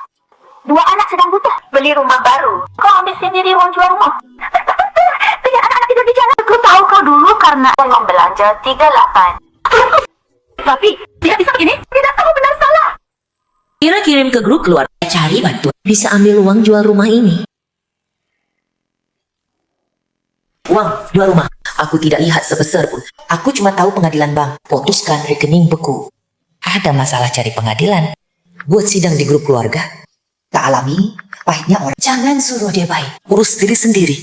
Dua anak sedang butuh beli rumah baru. Kau ambil sendiri uang jual rumah. Dengan anak-anak tidur di jalan. Aku tahu kau dulu karena uang belanja 38. Tapi, tidak bisa begini. Tidak tahu benar salah. Kira kirim ke grup keluarga cari bantuan. Bisa ambil uang jual rumah ini. Uang jual rumah. Aku tidak lihat sebesar pun. Aku cuma tahu pengadilan bank. Putuskan rekening beku. Ada masalah cari pengadilan. Buat sidang di grup keluarga. Tak alami, pahitnya orang. Jangan suruh dia baik. Urus diri sendiri.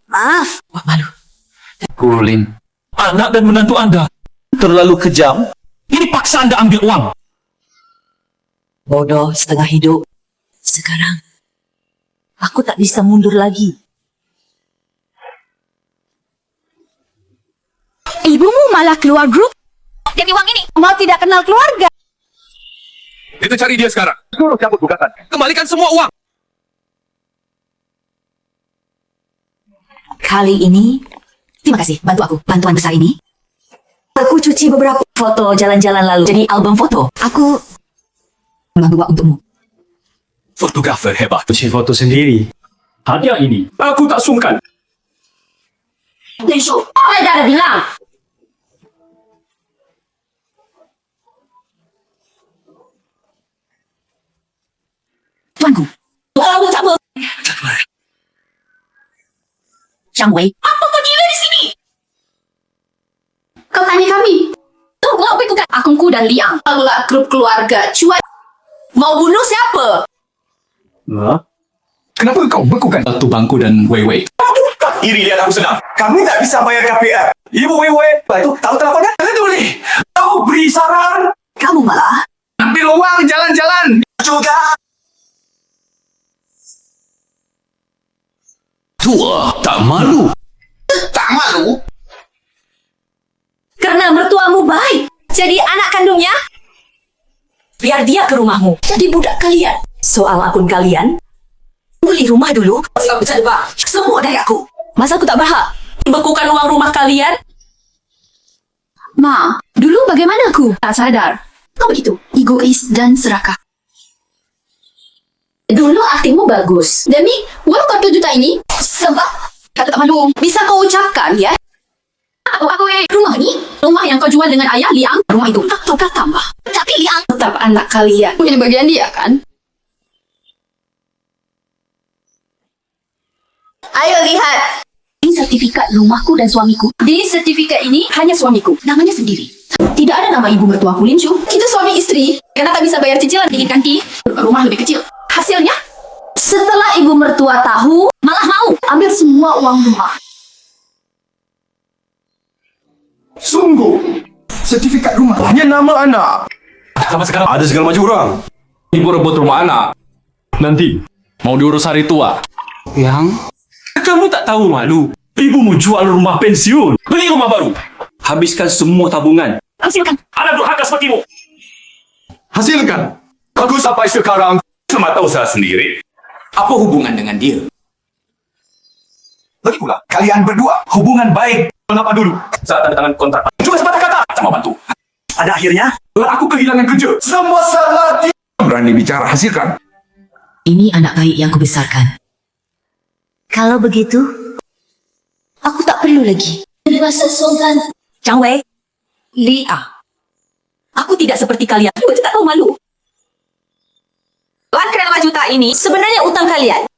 Maaf. Wah, malu. Kurlin, anak dan menantu Anda terlalu kejam. Ini paksa Anda ambil uang. Bodoh setengah hidup. Sekarang, aku tak bisa mundur lagi. Ibumu malah keluar grup. Demi uang ini, mau tidak kenal keluarga. Kita cari dia sekarang. Suruh cabut gugatan. Kembalikan semua uang. Kali ini, terima kasih bantu aku. Bantuan besar ini. Aku cuci beberapa foto jalan-jalan lalu. Jadi album foto. Aku membawa untukmu. Fotografer hebat. Cuci foto sendiri. Hadiah ini, aku tak sungkan. Linshu, saya dah ada bilang. Tuanku. Kamu sama. Zhang Wei, apa kau gila di sini? Kau tanya kami. Tunggu, apa itu kan? Akungku dan Liang. Lalulah grup keluarga. Cuai. Mau bunuh siapa? Kenapa kau bekukan Datu Bangku dan Weiwei? Iri lihat aku senang. Kami tak bisa bayar KPR. Ibu Weiwei, itu tahu teleponnya? Itu boleh. Tahu beri saran. Kamu malah. Ambil uang jalan-jalan. Juga. Tua, tak malu. Tak malu? Karena mertuamu baik. Jadi anak kandungnya. Biar dia ke rumahmu. Jadi budak kalian. Soal akun kalian, Beli rumah dulu. Tak bisa debak. Semua dari aku. Masa aku tak berhak bekukan uang rumah kalian? Ma, dulu bagaimana aku? Tak sadar. Kau begitu, egois dan serakah. Dulu aktingmu bagus. Demi uang kau 2 juta ini, sebab kata tak malu. Bisa kau ucapkan ya? Aku rumah ni, rumah yang kau jual dengan ayah Liang, rumah itu. Ataukah tambah? Tapi Liang tetap anak kalian. Punya bagian dia kan? Ayo lihat. Ini sertifikat rumahku dan suamiku. Di sertifikat ini hanya suamiku. Namanya sendiri. Tidak ada nama ibu mertuaku Linshu. Kita suami istri. Karena tak bisa bayar cicilan ingin ganti rumah lebih kecil. Hasilnya, setelah ibu mertua tahu, malah mau ambil semua uang rumah. Su, Tunggu. Sertifikat rumah hanya nama anak. Sama sekarang Ada segala macam orang. ibu rebut rumah anak. Nanti mau diurus hari tua. Yang? Kamu tak tahu malu. Ibumu jual rumah pensiun. Beli rumah baru. Habiskan semua tabungan. Hasilkan. Anak durhaka sepertimu. Hasilkan. Aku sampai sekarang semata usaha sendiri. Apa hubungan dengan dia? Lagi pula, kalian berdua hubungan baik. Kenapa dulu? Saat tanda tangan kontrak. Cuma sepatah kata sama bantu. Pada akhirnya, aku kehilangan kerja. Semua salah dia. Berani bicara, hasilkan. Ini anak baik yang kubesarkan. Kalau begitu, aku tak perlu lagi. Dewasa Sultan. Chang Wei, Lia. Aku tidak seperti kalian. Aku tak tahu malu. Tuan kerana juta ini sebenarnya utang kalian.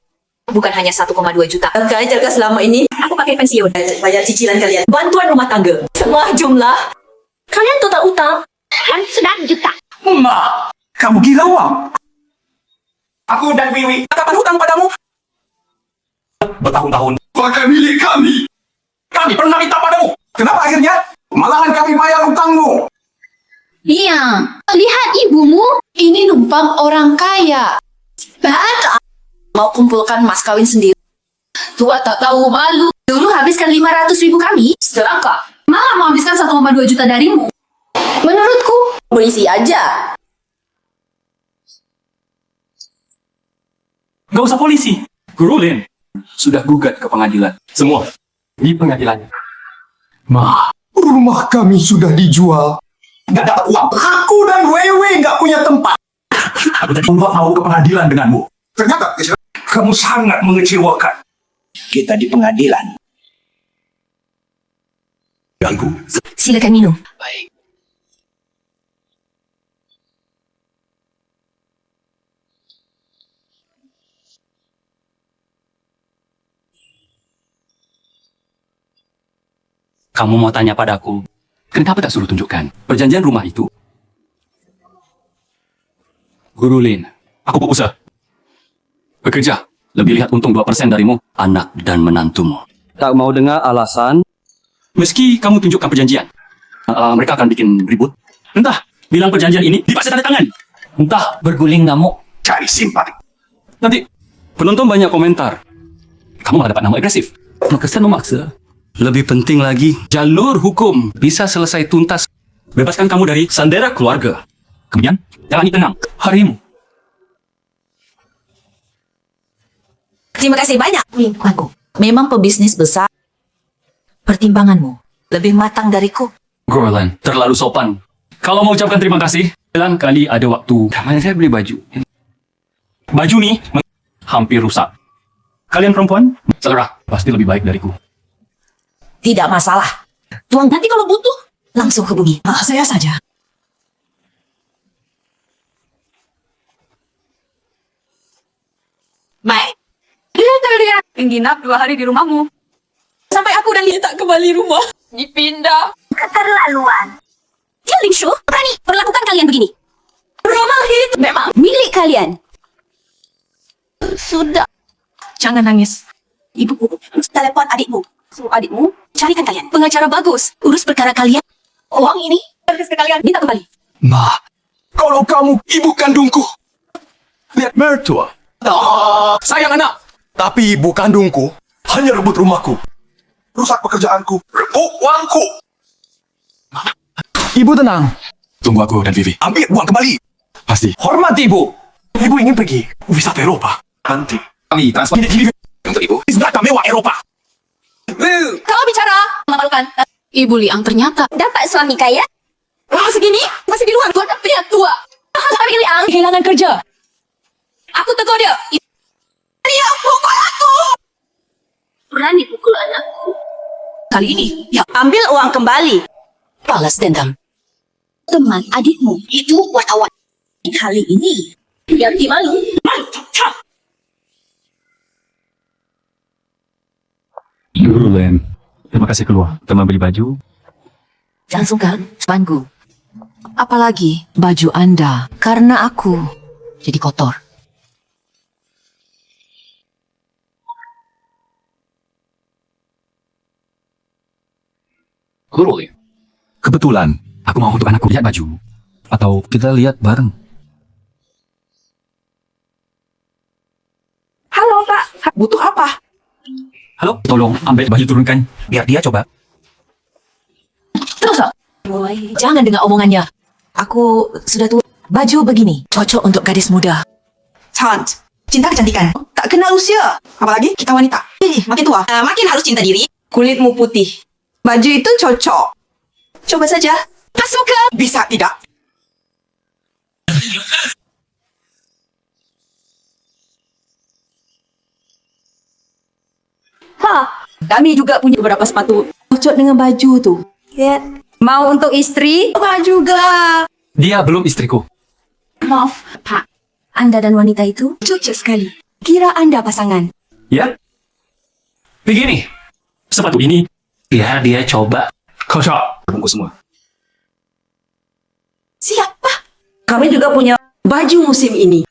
Bukan hanya 1,2 juta. Kalian jaga selama ini. Aku pakai pensiun. Bayar cicilan kalian. Bantuan rumah tangga. Semua jumlah. Kalian total utang 9 juta. Mak, kamu gila wang. Aku dan Wiwi kapan hutang padamu? Bertahun-tahun. Bahkan milik kami. Kami pernah minta padamu. Kenapa akhirnya? Malahan kami bayar hutangmu. Iya, lihat ibumu. Ini numpang orang kaya. Bad. Mau kumpulkan mas kawin sendiri. Tua tak tahu malu. Dulu habiskan 500.000 kami. Celaka. Malah mau habiskan 1,2 juta darimu. Menurutku, polisi aja. Gak usah polisi. Guru Lin sudah gugat ke pengadilan. Semua di pengadilannya. Ma, rumah kami sudah dijual. Nggak dapat uang. Aku dan Wewe nggak punya tempat. Aku tadi mau ke pengadilan denganmu. Ternyata kamu sangat mengecewakan. Kita di pengadilan. Ganggu. Silakan minum. Baik. Kamu mau tanya padaku, kenapa tak suruh tunjukkan perjanjian rumah itu? Guru Lin, aku berusaha. Bekerja, lebih lihat untung 2% darimu, anak dan menantumu. Tak mau dengar alasan? Meski kamu tunjukkan perjanjian, mereka akan bikin ribut. Entah, bilang perjanjian ini dipaksa tanda tangan. Entah, berguling ngamuk. Cari simpati. Nanti, penonton banyak komentar. Kamu malah dapat nama agresif. Terkesan memaksa. Lebih penting lagi, jalur hukum bisa selesai tuntas. Bebaskan kamu dari sandera keluarga. Kemudian, jalani tenang harimu. Terima kasih banyak, lingkunganku. Memang pebisnis besar. Pertimbanganmu lebih matang dariku. Gorlan, terlalu sopan. Kalau mau ucapkan terima kasih, lain kali ada waktu. Mana saya beli baju? Baju nih hampir rusak. Kalian perempuan, selera pasti lebih baik dariku. Tidak masalah. Tuang, nanti kalau butuh, langsung hubungi. Saya saja. Mai, lihat kalian menginap 2 hari di rumahmu. Sampai aku dan Lia tak kembali rumah. Dipindah. Keterlaluan. Tialing Shu, berani perlakukan kalian begini. Rumah itu memang milik kalian. Sudah. Jangan nangis. Ibu telepon adikmu. Suruh adikmu carikan kalian pengacara bagus. Urus perkara kalian. Uang ini harus ke kalian minta kembali. Ma, kalau kamu ibu kandungku. Lihat mertua. Sayang anak. Tapi ibu kandungku hanya rebut rumahku. Rusak pekerjaanku. Rebut uangku. Ibu tenang. Tunggu aku dan Vivi. Ambil uang kembali. Pasti. Hormati ibu. Ibu ingin pergi wisata Eropa. Nanti kami transfer ini untuk ibu. Wisata mewah Eropa. Kau bicara memalukan. Ibu Liang ternyata Dapat suami kaya? Segini? Masih di luar. Tuan pria tua. Suami Liang kehilangan kerja. Aku tegur dia. Dia pukul aku. Berani pukul anakku. Kali ini, ya ambil uang kembali. Balas dendam. Teman adikmu itu wartawan. Kali ini, biar dia malu. Guru Len, terima kasih keluar. Teman beli baju. Jangan sungkan, bangku. Apalagi baju Anda, karena aku jadi kotor. Guru Len, Kebetulan, aku mau untuk anakku lihat baju. Atau kita lihat bareng. Halo Pak, butuh apa? Halo, tolong ambil baju turunkan. Biar dia coba. Terus, boy, jangan dengar omongannya. Aku sudah tua. Baju begini cocok untuk gadis muda. Cinta kecantikan. Tak kenal usia. Apalagi kita wanita. Makin tua, makin harus cinta diri. Kulitmu putih. Baju itu cocok. Coba saja. Masuk ke? Bisa tidak. Kami juga punya beberapa sepatu cocok dengan baju tu. Mau untuk istri? Mau juga. Dia belum istriku. Maaf, Pak. Anda dan wanita itu cocok sekali. Kira Anda pasangan. Ya? Begini. Sepatu ini, biar dia coba. Kocok. Bungkus semua. Siapa? Kami juga punya baju musim ini.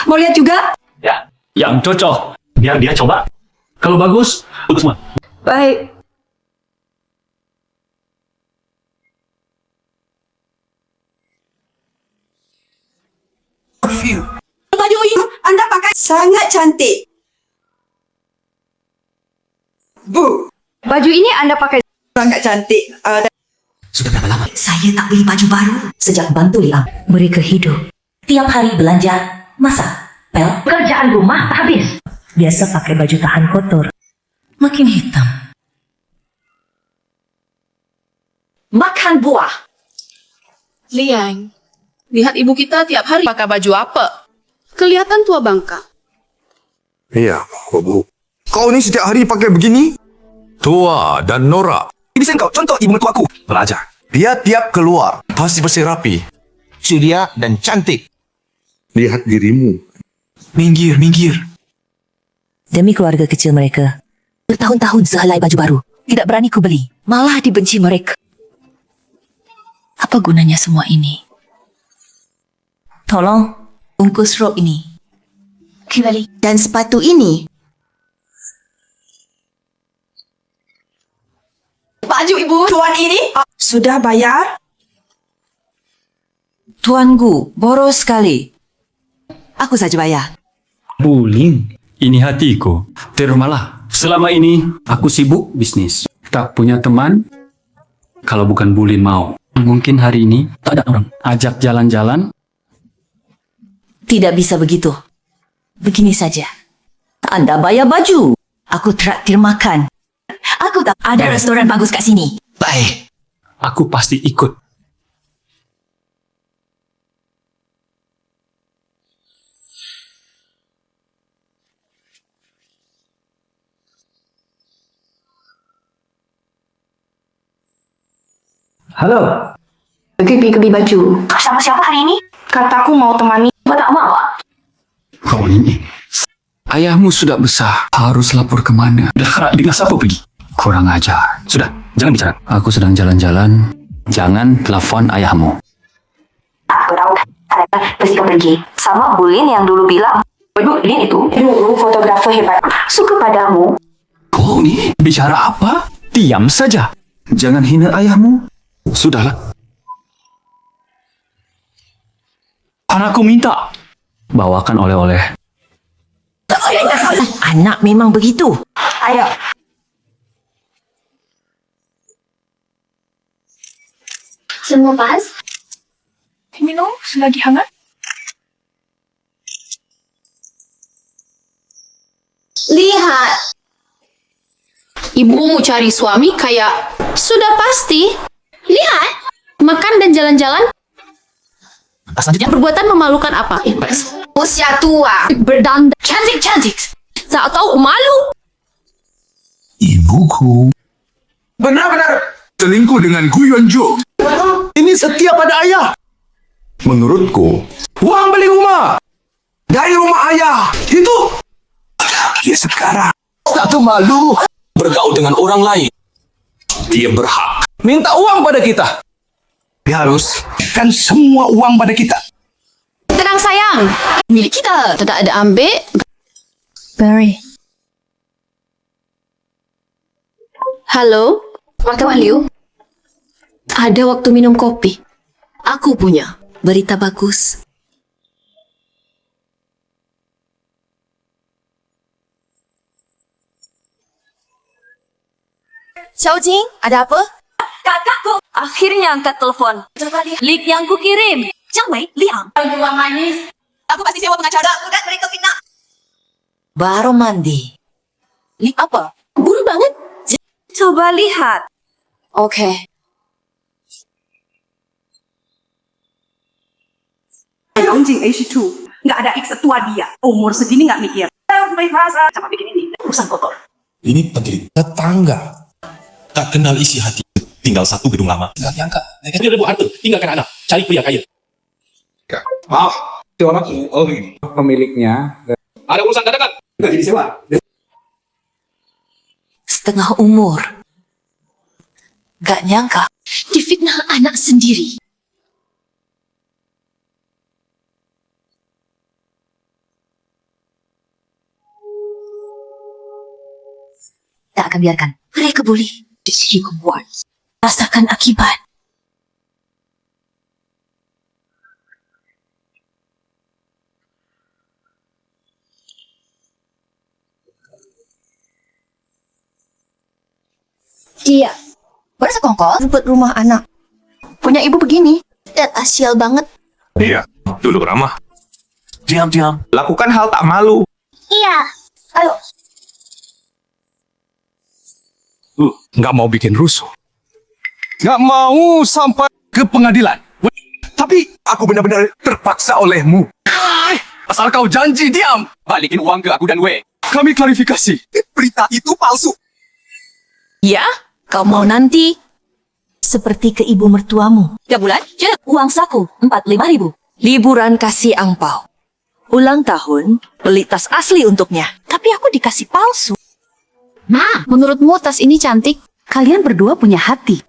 Mau lihat juga? Ya, yang cocok. Biar dia coba. Kalau bagus, bungkus semua. Baik. Baju ini Anda pakai sangat cantik. Bu. Baju ini Anda pakai sangat cantik. Sudah berapa lama? Saya tak beli baju baru sejak bantu Liang. Mereka hidup. Tiap hari belanja, masak, pel. Kerjaan rumah tak habis. Biasa pakai baju tahan kotor. Makin hitam. Makan buah. Liang, lihat ibu kita tiap hari pakai baju apa? Kelihatan tua bangka. Iya, Bu. Kau ni setiap hari pakai begini? Tua dan norak. Bisa kau contoh ibu mertuaku. Belajar. Dia tiap keluar pasti bersih rapi, ceria dan cantik. Lihat dirimu. Minggir, minggir. Demi keluarga kecil mereka, bertahun-tahun sehelai baju baru. Tidak berani ku beli. Malah dibenci mereka. Apa gunanya semua ini? Tolong, bungkus rok ini. Kembali. Dan sepatu ini. Baju ibu tuan ini sudah bayar? Tuanku, boros sekali. Aku saja bayar. Bulin. Ini hatiku. Termalah. Selama ini, aku sibuk bisnis. Tak punya teman. Kalau bukan Bulin mau. Mungkin hari ini tak ada orang. Ajak jalan-jalan. Tidak bisa begitu. Begini saja. Anda bayar baju. Aku traktir makan. Aku tak ada restoran bagus kat sini. Baik. Aku pasti ikut. Halo. Pergi beli baju. Sama siapa hari ini? Kataku mau temani. Kau tak mau? Kau ini. Ayahmu sudah besar. Harus lapor kemana? Dah harap dengan siapa pergi? Kurang ajar. Sudah, jangan bicara. Aku sedang jalan-jalan. Jangan telepon ayahmu. Aku tahu. Pasti kau pergi. Sama Bulin yang dulu bilang. Bulin itu dulu fotografer hebat. Suka padamu. Kau ni bicara apa? Diam saja. Jangan hina ayahmu. Sudahlah. Anakku minta. Bawakan oleh-oleh. Anak memang begitu. Ayo. Semua pas? Minum selagi hangat. Lihat. Ibumu cari suami kayak sudah pasti. Lihat, makan dan jalan-jalan. Selanjutnya. Perbuatan memalukan apa? Usia tua. Berdandan cantik-cantik. Tak tahu malu. Ibuku. Benar-benar. Selingkuh dengan Gu Yuanzhou. Ini setia pada ayah. Menurutku, Uang beli rumah. Dari rumah ayah. Itu. dia sekarang Tak tahu malu. bergaul dengan orang lain. Dia berhak. Minta uang pada kita. Dia harus kan semua uang pada kita. Tenang sayang. Milik kita. Tak ada ambil. Barry. Halo. Wartawan Liu. Ada waktu minum kopi. Aku punya Berita bagus. Xiao Jing, ada apa? Kakakku akhirnya angkat telepon. Link yang ku kirim. Jiang Wei, Liang. Buang manis. Aku pasti sewa pengacara. Dan mereka fitnah. Baru mandi. Link apa? Buru banget. Coba lihat. Oke. Anjing H2. Nggak ada X tua dia. Umur segini nggak mikir. Coba bikin ini. Urusan kotor. Ini penderita tetangga. Tak kenal isi hati. Tinggal satu gedung lama. Nggak nyangka. Dia rebut harta. Tinggalkan anak. Cari pria kaya. Maaf. Itu orang pemiliknya. Ada urusan dadakan. Nggak jadi sewa. Setengah umur. Gak nyangka. Difitnah anak sendiri. Tak akan biarkan. Mereka boleh disikap. Rasakan akibat. Dia baru sekongkol rebut rumah anak. Punya ibu begini. Asial banget. Iya, dulu ramah. Diam. Lakukan hal tak malu. Iya. Ayo. Nggak mau bikin rusuh. Nggak mau sampai ke pengadilan. Tapi aku benar-benar terpaksa olehmu. Asal kau janji diam. Balikin uang ke aku dan Wei. Kami klarifikasi. Berita itu palsu. Ya, kau mau nanti seperti ke ibu mertuamu. 3 bulan? Je, uang saku 45.000. Liburan kasih angpau. Ulang tahun, beli tas asli untuknya. Tapi aku dikasih palsu. Ma, menurutmu tas ini cantik? Kalian berdua punya hati.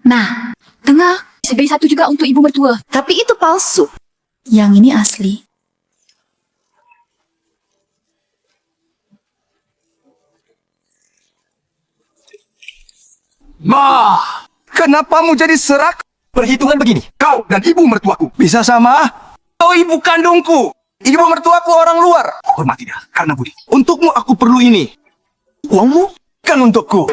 Nah, dengar. Beli satu juga untuk ibu mertua. Tapi itu palsu. Yang ini asli. Ma, kenapa mu jadi serak? Perhitungan begini, kau dan ibu mertuaku bisa sama? Kau ibu kandungku, ibu mertuaku orang luar. Hormati dia, karena budi. Untukmu aku perlu ini. Uangmu kan untukku.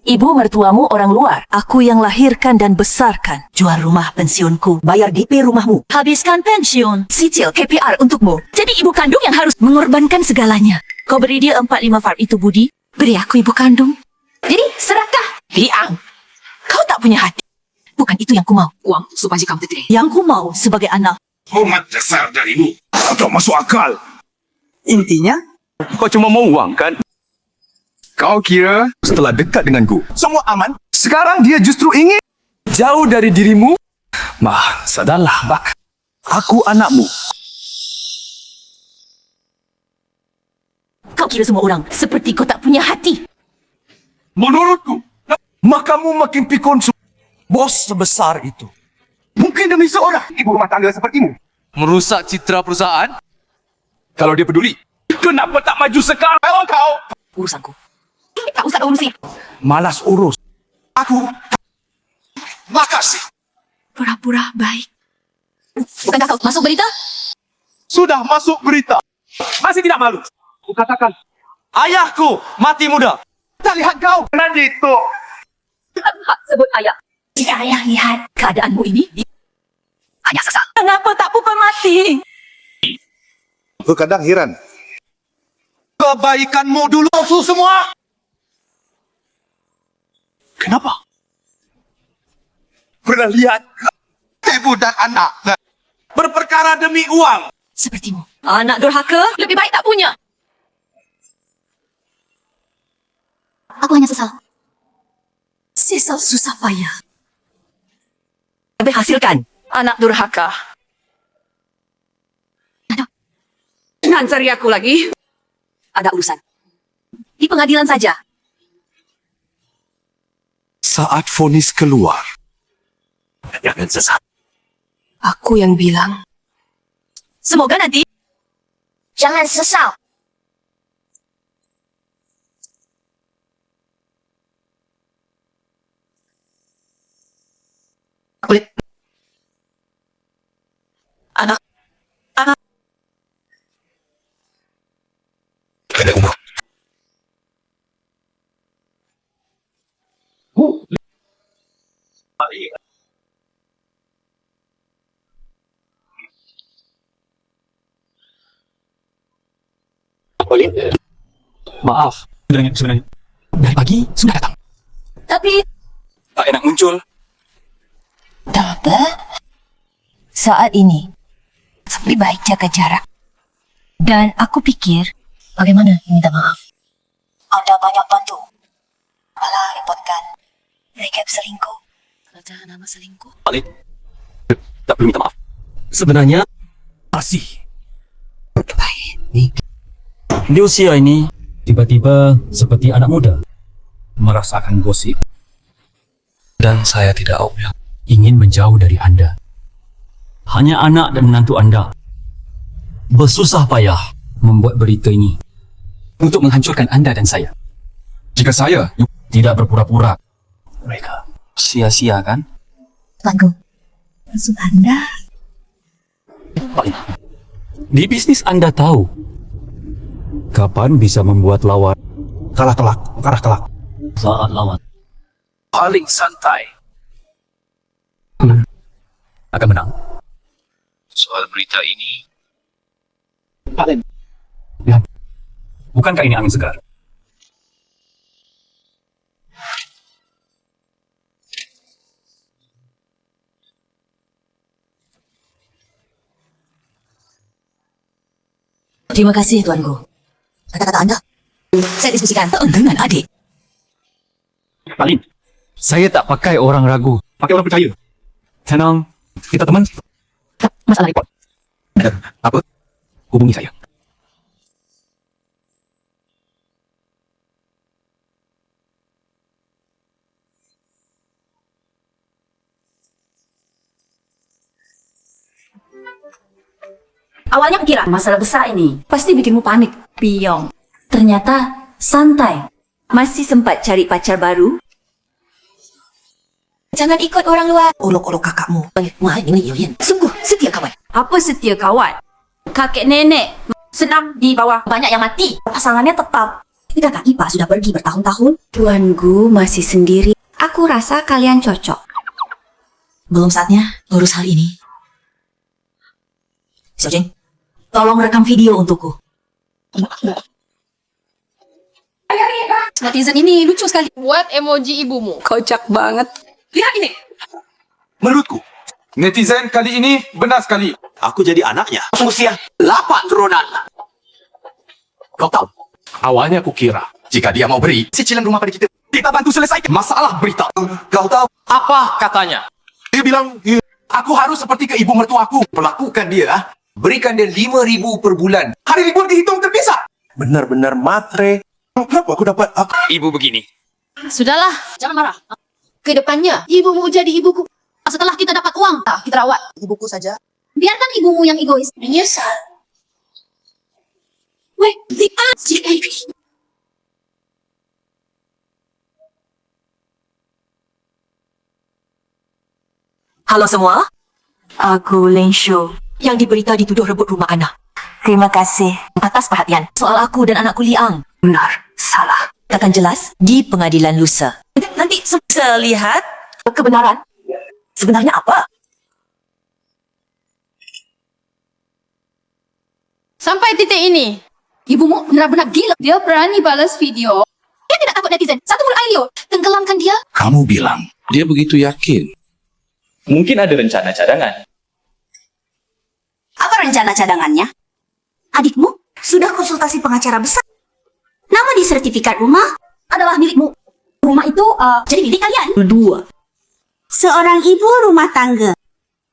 Ibu mertuamu orang luar. Aku yang lahirkan dan besarkan. Jual rumah pensiunku, bayar DP rumahmu. Habiskan pensiun, cicil KPR untukmu. Jadi ibu kandung yang harus mengorbankan segalanya. Kau beri dia 45 farm itu budi. Beri aku ibu kandung. Jadi serakah. Liang, kau tak punya hati. Bukan itu yang ku mau. Uang supaya kamu tertiri. Yang ku mau sebagai anak. Hormat dasar darimu. Tak masuk akal. Intinya, kau cuma mau uang kan? Kau kira setelah dekat denganku, semua aman? Sekarang dia justru ingin jauh dari dirimu? Mah, sadarlah, Bak. Aku anakmu. Kau kira semua orang seperti kau tak punya hati. Menurutku, makamu makin pikun. Bos sebesar itu. Mungkin demi seorang ibu rumah tangga sepertimu. Merusak citra perusahaan? Kalau dia peduli, kenapa tak maju sekarang? Kau. Urusanku. Tak usah urusi. Malas urus. Aku. Makasih. Pura-pura baik. Bukankah kau masuk berita? Sudah masuk berita. Masih tidak malu. Aku katakan, Ayahku mati muda. tak lihat kau. Nanti itu. Hak sebut ayah. Jika ayah lihat keadaanmu ini, hanya sesal. Kenapa tak pupil mati? Aku kadang heran. Kebaikanmu dulu semua. Kenapa? Pernah lihat ibu dan anak berperkara demi uang. Sepertimu. Anak durhaka? Lebih baik tak punya. Aku hanya sesal. Sesal susah payah. Lebih hasilkan. Anak durhaka. Nansari aku lagi. Ada urusan. Di pengadilan saja. Saat vonis keluar. Jangan sesat. Aku yang bilang. Semoga nanti. Jangan sesal. Kulit. Anak. Pendek umur. Olin, maaf. Sebenarnya. Dari pagi sudah datang. Tapi Tak enak muncul. tak apa. Saat ini, lebih baik jaga jarak. Dan aku pikir, bagaimana minta maaf? Anda banyak bantu. Malah repotkan. Recap selingkuh. Kerja nama selingkuh. Olin, tak perlu minta maaf. Sebenarnya, kasih. Di usia ini, tiba-tiba seperti anak muda, merasakan gosip. Dan saya tidak ingin menjauh dari Anda. Hanya anak dan menantu Anda bersusah payah membuat berita ini untuk menghancurkan Anda dan saya. Jika saya tidak berpura-pura, mereka sia-sia kan? Tuanku, maksud Anda? Di bisnis Anda tahu kapan bisa membuat lawan kalah telak. Saat lawan paling santai akan menang. Soal berita ini, ya, bukankah ini angin segar? Terima kasih, Tuanku. Kata-kata Anda, saya diskusikan dengan adik. Alin, saya tak pakai orang ragu. Pakai orang percaya. Tenang, kita teman. Masalah repot. Apa? Hubungi saya. Awalnya kira masalah besar ini pasti bikinmu panik. Piong. Ternyata santai. Masih sempat cari pacar baru. Jangan ikut orang luar. Olok-olok kakakmu. Wah, ini Yoyin. Sungguh setia kawan. Apa setia kawan? Kakek nenek senang di bawah, banyak yang mati. Pasangannya tetap. Kakak ipar sudah pergi bertahun-tahun. Tuanku masih sendiri. Aku rasa kalian cocok. Belum saatnya urus hal ini. Xiaojing, tolong rekam video untukku. Netizen ini lucu sekali. Buat emoji ibumu. Kocak banget. Lihat ini. Menurutku, netizen kali ini benar sekali. Aku jadi anaknya. Usia 8 turunan. Kau tahu, awalnya aku kira jika dia mau beri cicilan rumah pada kita bantu selesaikan masalah berita. Kau tahu Apa katanya? dia bilang, aku harus seperti ke ibu mertuaku. Perlakukan dia, berikan dia 5.000 per bulan. Hari libur dihitung terpisah. Benar-benar matre. Berapa aku dapat? Ibu begini. Sudahlah, jangan marah. Kedepannya, ibumu jadi ibuku. Setelah kita dapat uang, kita rawat. Ibuku saja. Biarkan ibumu yang egois. Menyesal. Wait, the baby. Halo semua. Aku Lin Shu. Yang diberita dituduh rebut rumah anak. Terima kasih. Atas perhatian. Soal aku dan anakku Liang. Benar, salah. Akan jelas di pengadilan lusa. Nanti saya lihat kebenaran. Sebenarnya apa? Sampai titik ini, ibumu benar-benar gila. Dia berani balas video. Dia tidak takut netizen. Satu mulut air liur. Tenggelamkan dia. Kamu bilang dia begitu yakin. Mungkin ada rencana cadangan. Apa rencana cadangannya? Adikmu sudah konsultasi pengacara besar. Nama di sertifikat rumah adalah milikmu. Rumah itu jadi milik kalian. Berdua. Seorang ibu rumah tangga.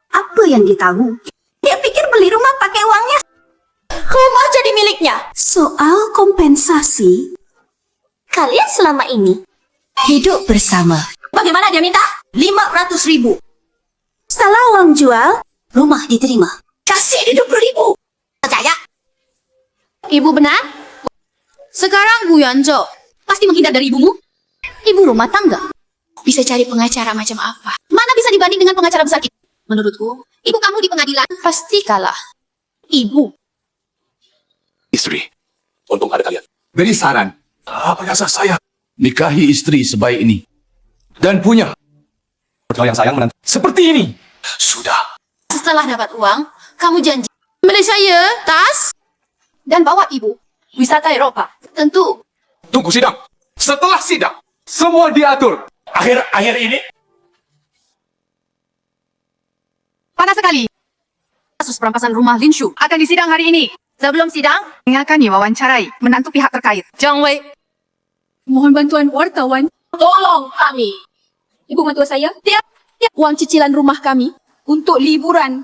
Apa yang dia tahu? Dia pikir beli rumah pakai uangnya. Rumah jadi miliknya. Soal kompensasi, kalian selama ini hidup bersama. Bagaimana dia minta? 500.000. Setelah uang jual, rumah diterima. Kasih dia 20.000. Percaya? Ibu benar? Sekarang Bu Yonjo pasti menghindar dari ibumu. Ibu rumah tangga. Bisa cari pengacara macam apa? Mana bisa bisa dibanding dengan pengacara besar kita. Menurutku, ibu kamu di pengadilan pasti kalah. Ibu. Istri, untung ada kalian. Beri saran. Apa yang saya? Nikahi istri sebaik ini. Dan punya. Kau yang sayang menantu. Seperti ini. Sudah. Setelah dapat uang, kamu janji beli saya tas dan bawa ibu wisata Eropa. Tentu. Tunggu sidang. Setelah sidang, semua diatur. Akhir ini Panas sekali. Kasus perampasan rumah Linshu akan disidang hari ini. Sebelum sidang, Ingatkan wawancarai menantu pihak terkait. Zhang Wei, Mohon bantuan wartawan. tolong kami. Ibu mertua saya, tiap uang cicilan rumah kami untuk liburan.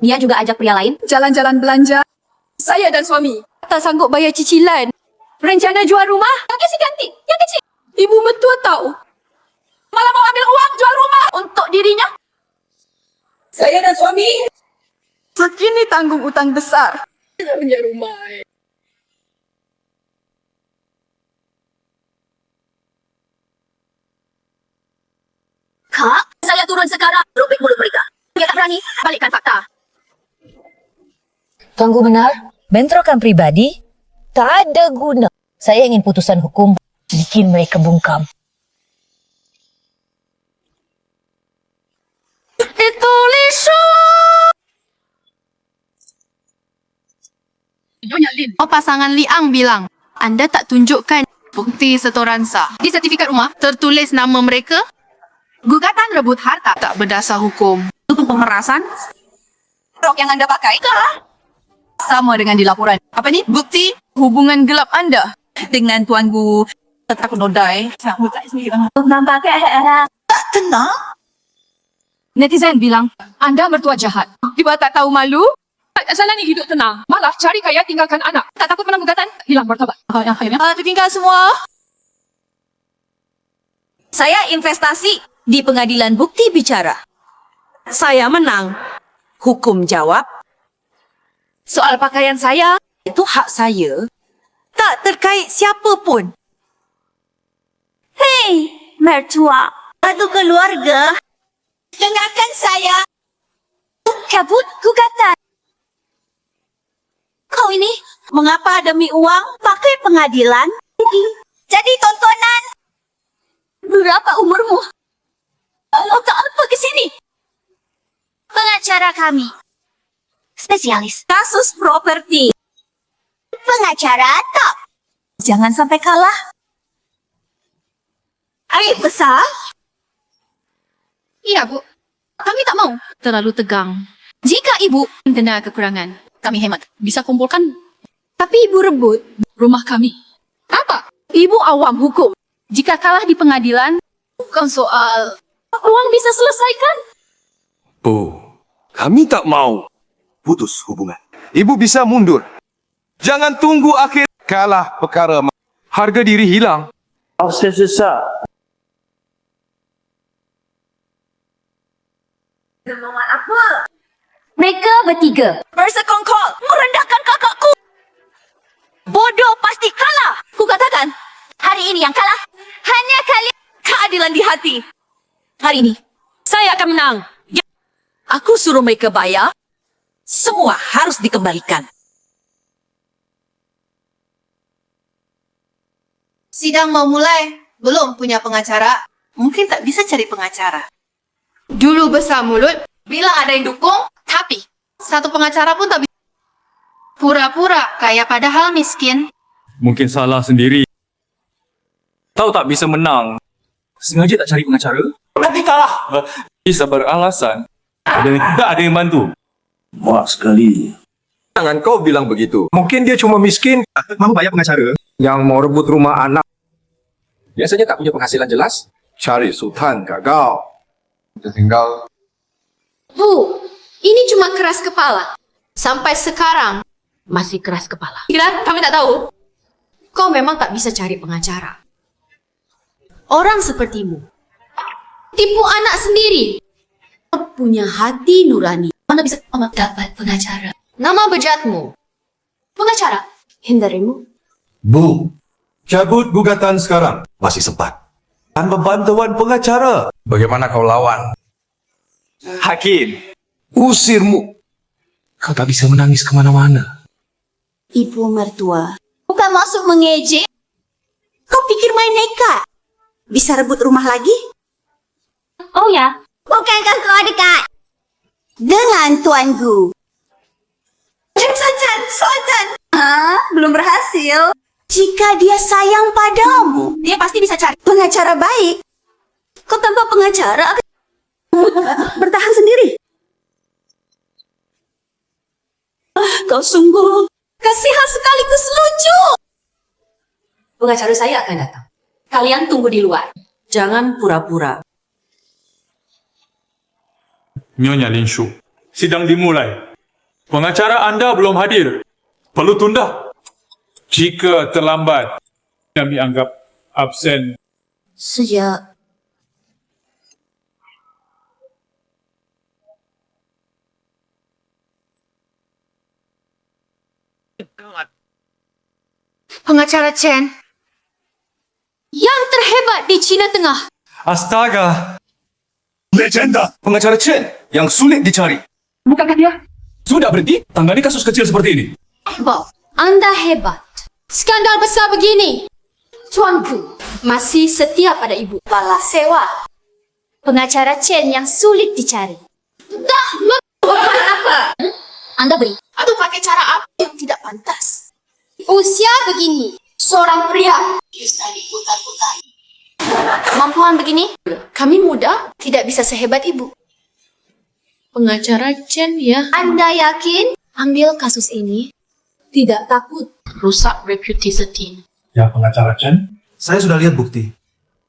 Mia juga ajak pria lain. Jalan-jalan belanja. Saya dan suami tak sanggup bayar cicilan. Rencana jual rumah, Yang kecil ganti, yang kecil. ibu mertua tahu. Malah mau ambil uang jual rumah untuk dirinya. Saya dan suami sekini tanggung utang besar. Punya rumah. Kak, saya turun sekarang. Robek mulut mereka. Dia tak berani. Balikkan fakta. Tunggu benar. Bentrokan pribadi tak ada guna. Saya ingin putusan hukum bikin mereka bungkam. Ditulis. Oh, pasangan Liang bilang, Anda tak tunjukkan bukti setoran sah. Di sertifikat rumah, tertulis nama mereka. Gugatan rebut harta tak berdasar hukum. Itu pemerasan. Rok yang Anda pakai sama dengan di laporan. Apa ni? Bukti hubungan gelap Anda dengan Tuan Gu tetap nodai. Nampaknya tak tenang. Netizen bilang, Anda mertua jahat. Tiba tak tahu malu? Tak jalani hidup tenang. Malah cari kaya tinggalkan anak. Tak takut menang gugatan? Hilang martabat. Yang akhirnya. Tertinggal semua. Saya investasi di pengadilan bukti bicara. Saya menang. Hukum jawab. Soal pakaian saya, itu hak saya. Tak terkait siapa pun. Hei, mertua. Satu keluarga. Dengarkan saya. Cabut gugatan. Kau ini, mengapa demi uang pakai pengadilan? Jadi tontonan. Berapa umurmu? Kalau tak apa ke sini. Pengacara kami. Spesialis kasus properti. Pengacara top. Jangan sampai kalah. Air besar. Iya, Bu. Kami tak mau. Terlalu tegang. Jika Ibu kena kekurangan, kami hemat. Bisa kumpulkan. Tapi Ibu rebut rumah kami. Apa? Ibu awam hukum. Jika kalah di pengadilan, bukan soal uang bisa selesaikan. Bu, kami tak mau putus hubungan. Ibu bisa mundur. Jangan tunggu akhir kalah perkara. Harga diri hilang. Kemauan apa? Mereka bertiga bersekongkol merendahkan kakakku. Bodoh pasti kalah. Ku katakan, hari ini yang kalah hanya kalian. Keadilan di hati. Hari ini, saya akan menang. Aku suruh mereka bayar. Semua harus dikembalikan. Sidang mau mulai. Belum punya pengacara. Mungkin tak bisa cari pengacara. Dulu besar mulut, bilang ada yang dukung, tapi satu pengacara pun tak bisa. Pura-pura kaya padahal miskin. Mungkin salah sendiri. Tahu tak bisa menang. Sengaja tak cari pengacara? nanti kalah. Bisa beralasan. Tak ada yang bantu. Wah sekali. Jangan kau bilang begitu. Mungkin dia cuma miskin, mau bayar pengacara. Yang mau rebut rumah anak. Biasanya tak punya penghasilan jelas. Cari sultan gagal. Kita tinggal. Bu, ini cuma keras kepala. Sampai sekarang masih keras kepala. Kira kami tak tahu. Kau memang tak bisa cari pengacara. Orang sepertimu tipu anak sendiri. Punya hati nurani. Mana bisa dapat pengacara? Nama bejatmu. Pengacara? Hindarimu. Bu, cabut gugatan sekarang. Masih sempat. Tanpa bantuan pengacara. Bagaimana kau lawan? Hakim, usirmu. Kau tak bisa menangis kemana-mana. Ibu mertua, bukan maksud mengejek. Kau pikir main nekat? Bisa rebut rumah lagi? Oh ya? Bukankah kau dekat dengan tuanku? Sultan. Belum berhasil. Jika dia sayang padamu, dia pasti bisa cari pengacara baik. Kau tanpa pengacara akan bertahan sendiri. Kau sungguh kasihan sekaligus lucu. Pengacara saya akan datang. Kalian tunggu di luar. Jangan pura-pura. Nyonya Linshu, sidang dimulai. Pengacara Anda belum hadir. Perlu tunda. Jika terlambat, kami anggap absen. Sejak Pengacara Chen. Yang terhebat di Cina Tengah. Astaga. Legenda. Pengacara Chen yang sulit dicari. Bukankah dia? Sudah berhenti? Tangani kasus kecil seperti ini. Bob, Anda hebat. Skandal besar begini. Tuanku masih setia pada ibu. balas sewa. Pengacara Chen yang sulit dicari. Dah, apa? Anda beri atau pakai cara apa yang tidak pantas? Usia begini, seorang pria bisa diputar-putar. Kemampuan begini, kami muda tidak bisa sehebat ibu. Pengacara Chen ya. Anda yakin ambil kasus ini? Tidak takut rusak reputasi tim. Ya, pengacara Chen. Saya sudah lihat bukti.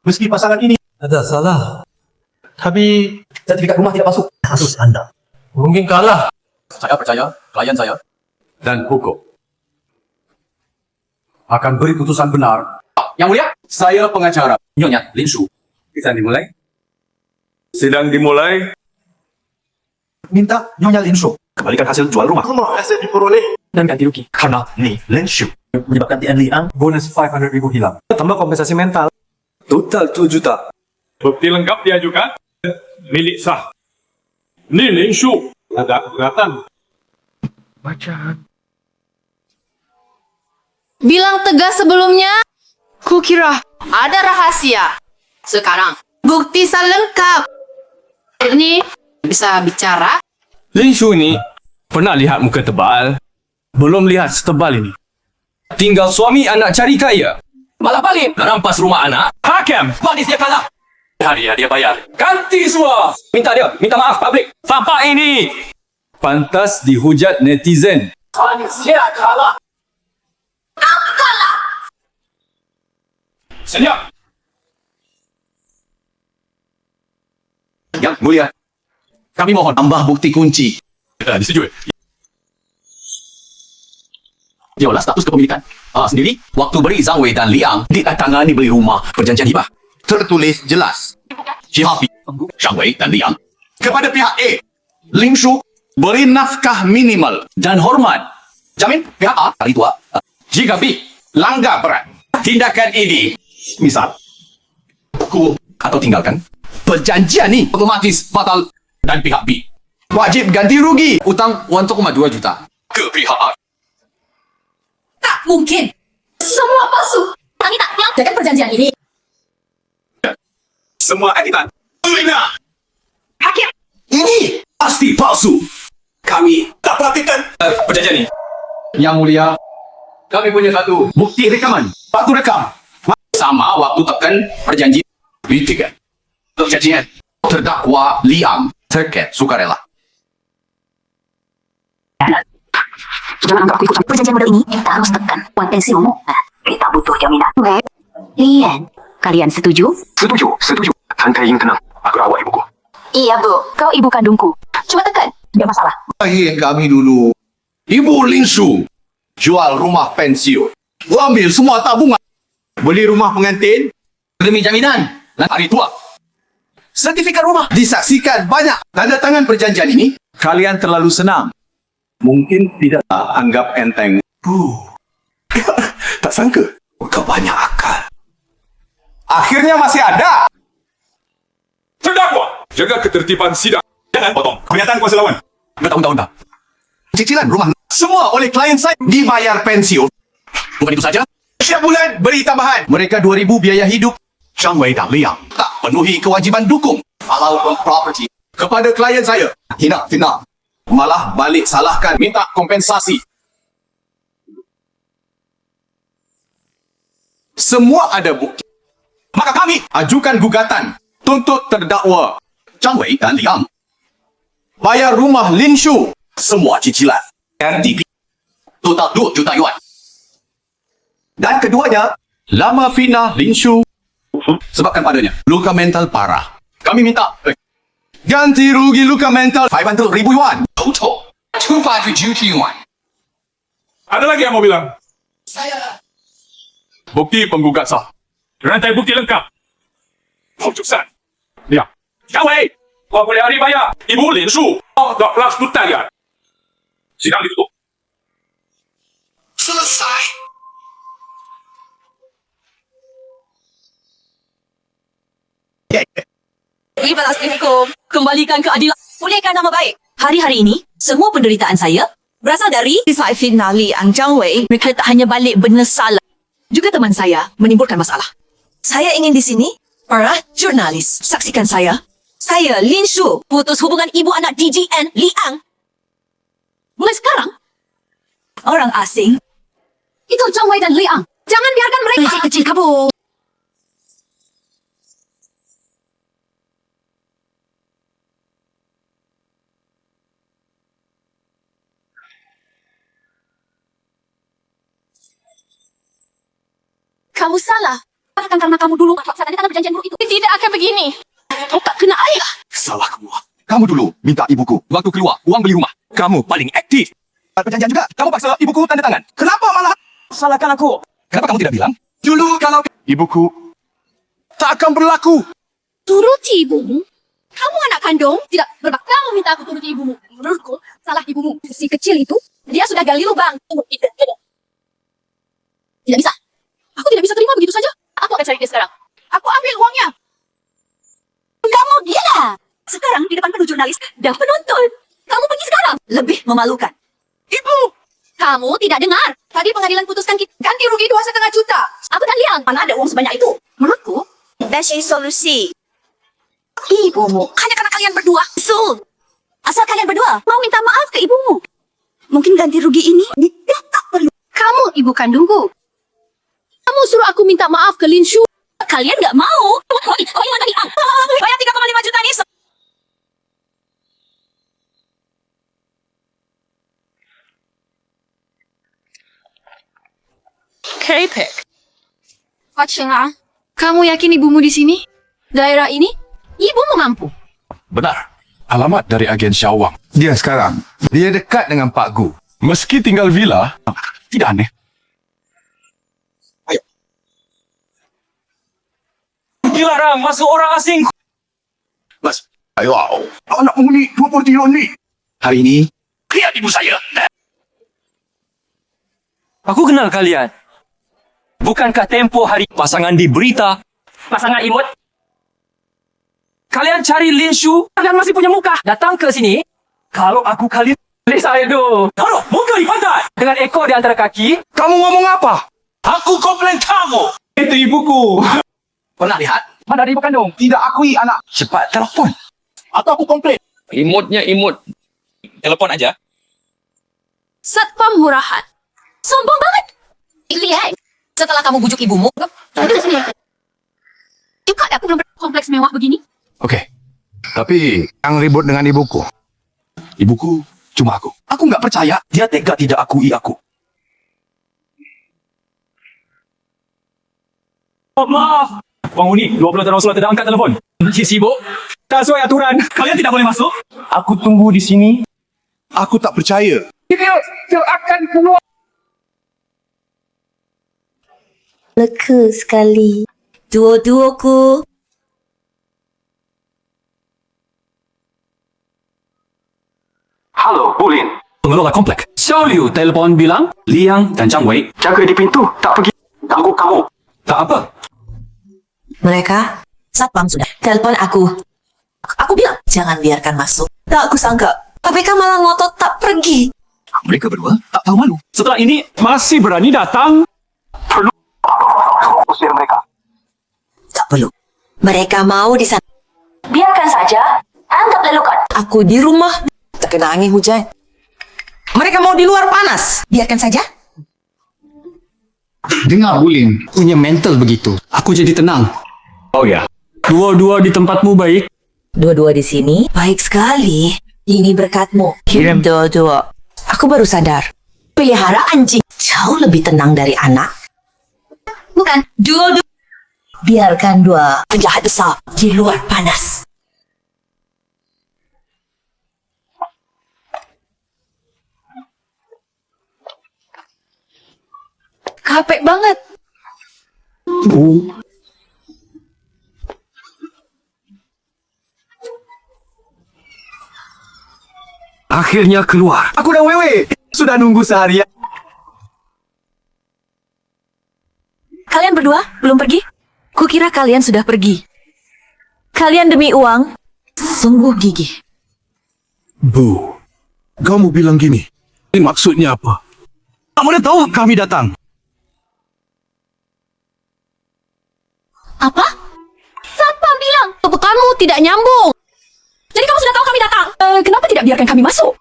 Meski pasangan ini ada salah, tapi sertifikat rumah tidak masuk kasus Anda. Mungkin kalah. Saya percaya klien saya dan hukum akan beri putusan benar. Yang mulia, saya pengacara Nyonya Linshu. Kita dimulai. Sidang dimulai. Minta Nyonya Linshu kembalikan hasil jual rumah. Semua aset diperoleh Dan ganti rugi. karena Ni Linshu menyebabkan Tian Liang Bonus 500,000 hilang. Tambah kompensasi mental. Total 2 juta. Bukti lengkap diajukan. Milik sah. Ni Linshu. Ada keberatan. Bacaan. Bilang tegas sebelumnya. Kukira ada rahasia. Sekarang bukti lengkap. Ini bisa bicara. Linshu ni pernah lihat muka tebal. Belum lihat setebal ini. Tinggal suami anak cari kaya. Malah balik rampas rumah anak. Hakim, Manis dia kalah. Hari dia bayar. ganti semua. Minta maaf publik. Bapa ini pantas dihujat netizen. Manis dia kalah. Sedia. Yang mulia, Kami mohon tambah bukti kunci. disetujui. Diolah status kepemilikan. Sendiri, waktu beri Zhang Wei dan Liang ditandatangani beli rumah perjanjian hibah. Tertulis jelas. Pihak B, Zhang Wei dan Liang Kepada pihak A, Linshu beri nafkah minimal. dan hormat. Jamin pihak A hari tua. Jika B langgar berat tindakan ini, misal Ku atau tinggalkan. perjanjian ni Otomatis batal dan pihak B wajib ganti rugi utang 1,2 juta. ke pihak A. Tak mungkin. Semua palsu. Kami tak jaga perjanjian ini. Semua editan. Ulina. Hakim. Ini pasti palsu. Kami tak perhatikan perjanjian ini. Yang mulia, kami punya satu bukti rekaman. Waktu rekam sama waktu tekan perjanjian B3. Perjanjian Terdakwa Liang terkait sukarela. Jangan anggap aku ikut perjanjian model ini. Kita harus tekan uang pensiunmu. Kita butuh jaminan. Lian, kalian setuju? Setuju. Santai yang tenang. Aku rawat ibuku. Iya, Bu. Kau ibu kandungku. Cuma tekan. Tidak masalah. Akhir kami dulu. Ibu Linshu jual rumah pensiun. Ambil semua tabungan. Beli rumah pengantin. demi jaminan hari tua. Sertifikat rumah. Disaksikan banyak. Tanda tangan perjanjian ini. Kalian terlalu senang. Mungkin tidak anggap enteng. Tak sangka. Kau banyak akal. Akhirnya masih ada. Terdakwa, jaga ketertiban sidang. Jangan potong. Kelihatan kuasa lawan. Bertahun-tahun dah. Cicilan rumah semua oleh klien saya dibayar pensiun. Bukan itu saja. Setiap bulan beri tambahan. Mereka 2,000 biaya hidup. Zhang Wei dan Liang tak penuhi kewajiban dukung halal property kepada klien saya. Hina, fitnah. Malah balik salahkan, minta kompensasi. Semua ada bukti. Maka kami ajukan gugatan tuntut terdakwa Zhang Wei dan Liang bayar rumah Lin Shu semua cicilan RTP total 2 juta yuan. Dan keduanya lama fitnah Lin Shu sebabkan padanya luka mental parah. Kami minta ganti rugi luka mental 500,000 yuan. Total 200 juta yuan. Ada lagi yang mau bilang? Saya Bukti penggugat sah. Rantai bukti lengkap. Putusan. Ya. Zhang Wei, kau boleh hari bayar. Ibu Lin Shu, 12 juta yuan. Sidang ditutup. selesai. Ibalas hukum, kembalikan keadilan, pulihkan nama baik. Hari-hari ini, semua penderitaan saya berasal dari sifat fitnah Liang Zhang Wei. Mereka tak hanya balik benda salah, juga teman saya menimbulkan masalah. Saya ingin di sini, para jurnalis, saksikan saya. Saya, Lin Shu, putus hubungan ibu anak DGN Liang. Mulai sekarang, orang asing Itu Zhang Wei dan Liang. Jangan biarkan mereka kecil kabur. Kamu salah. Bukan karena kamu dulu paksa tanda tangan perjanjian buruk itu. Tidak akan begini. Kau tak kena ayah. Salah kamu. Kamu dulu minta ibuku waktu keluar uang beli rumah. Kamu paling aktif. Perjanjian juga. Kamu paksa ibuku tanda tangan. Kenapa malah salahkan aku? Kenapa kamu tidak bilang? Dulu kalau ibuku tak akan berlaku. Turuti ibumu. Kamu anak kandung. Tidak berbak. Kamu minta aku turuti ibumu. Menurutku, salah ibumu. Si kecil itu, dia sudah gali lubang. Tidak bisa. Aku tidak bisa terima begitu saja. Aku akan cari dia sekarang. Aku ambil uangnya. kamu gila. Sekarang di depan penuh jurnalis dan penonton. Kamu pergi sekarang. Lebih memalukan. Ibu! Kamu tidak dengar. Tadi pengadilan putuskan ganti rugi 2,5 juta. Aku dan Liang. Mana ada uang sebanyak itu? Menurutku, best solusi. Ibumu. Hanya karena kalian berdua. Asal kalian berdua mau minta maaf ke ibumu. Mungkin ganti rugi ini tak perlu. Kamu ibu kandungku. Kamu suruh aku minta maaf ke Lin Shu. Kalian nggak mau. Bagaimana Liang? Bayar 3,5 juta nih. K-Pack. Pak Cheng, kamu yakin ibumu di sini? Daerah ini? Ibumu mampu. Benar. Alamat dari agen Syawang. Dia sekarang. Dia dekat dengan Pak Gu. Meski tinggal villa, tidak aneh. Ayo. Dilarang masuk orang asing. Mas, ayo. Anakmu ni 20 tahun ni. Hari ini, lihat ibu saya. Aku kenal kalian. Bukankah tempoh hari pasangan di berita? Pasangan imut? Kalian cari Lin Shu, kalian masih punya muka. Datang ke sini. Kalau aku kalian, boleh saya do. Taruh muka di pantai. Dengan ekor di antara kaki. Kamu ngomong apa? Aku komplain kamu. Itu ibuku. Pernah lihat? Mana ada ibu kandung? Tidak akui anak. Cepat telefon. Atau aku komplain. Imutnya imut. Telepon aja. Satpam murahan. Sombong banget. Lihat. Setelah kamu bujuk ibumu. Juga aku belum kompleks mewah begini. Oke. Tapi yang ribut dengan ibuku. Ibuku cuma aku. Aku nggak percaya dia tega tidak akui aku. Oh, maaf. Penghuni, 20 tahun Rasulullah tidak angkat telepon. Sibuk. Tak sesuai aturan. Kalian tidak boleh masuk. Aku tunggu di sini. Aku tak percaya. Dia akan keluar. Lega sekali. Dua-duaku. Halo, Bulin. Pengelola komplek. Xiao Liu telepon bilang, Liang dan Zhang Wei jaga di pintu, tak pergi ganggu kamu. Tak apa. Mereka, satpam sudah telepon aku. Aku bilang, jangan biarkan masuk. Tak aku sangka, mereka malah ngotot tak pergi. Mereka berdua tak tahu malu. Setelah ini masih berani datang. Perlu usir mereka. Tak perlu. Mereka mau di sana. Biarkan saja. Anggap lelukan. Aku di rumah, terkena angin hujan. Mereka mau di luar panas. Biarkan saja. Dengar Ulin, punya mental begitu. Aku jadi tenang. Oh ya, dua-dua di tempatmu baik. Dua-dua di sini? Baik sekali. Ini berkatmu. Dua-dua. Aku baru sadar. Pelihara anjing jauh lebih tenang dari anak. Bukan. Dua-dua. Biarkan dua penjahat besar di luar panas. Kapek banget. Akhirnya keluar. Aku dan Wewe sudah nunggu seharian. Kalian berdua belum pergi? Kukira kalian sudah pergi. Kalian demi uang sungguh gigih. Bu, kamu bilang gini. Ini maksudnya apa? Kamu udah tahu kami datang. Apa? Siapa bilang? Kamu tidak nyambung. Jadi kamu sudah tahu kami datang. Kenapa tidak biarkan kami masuk?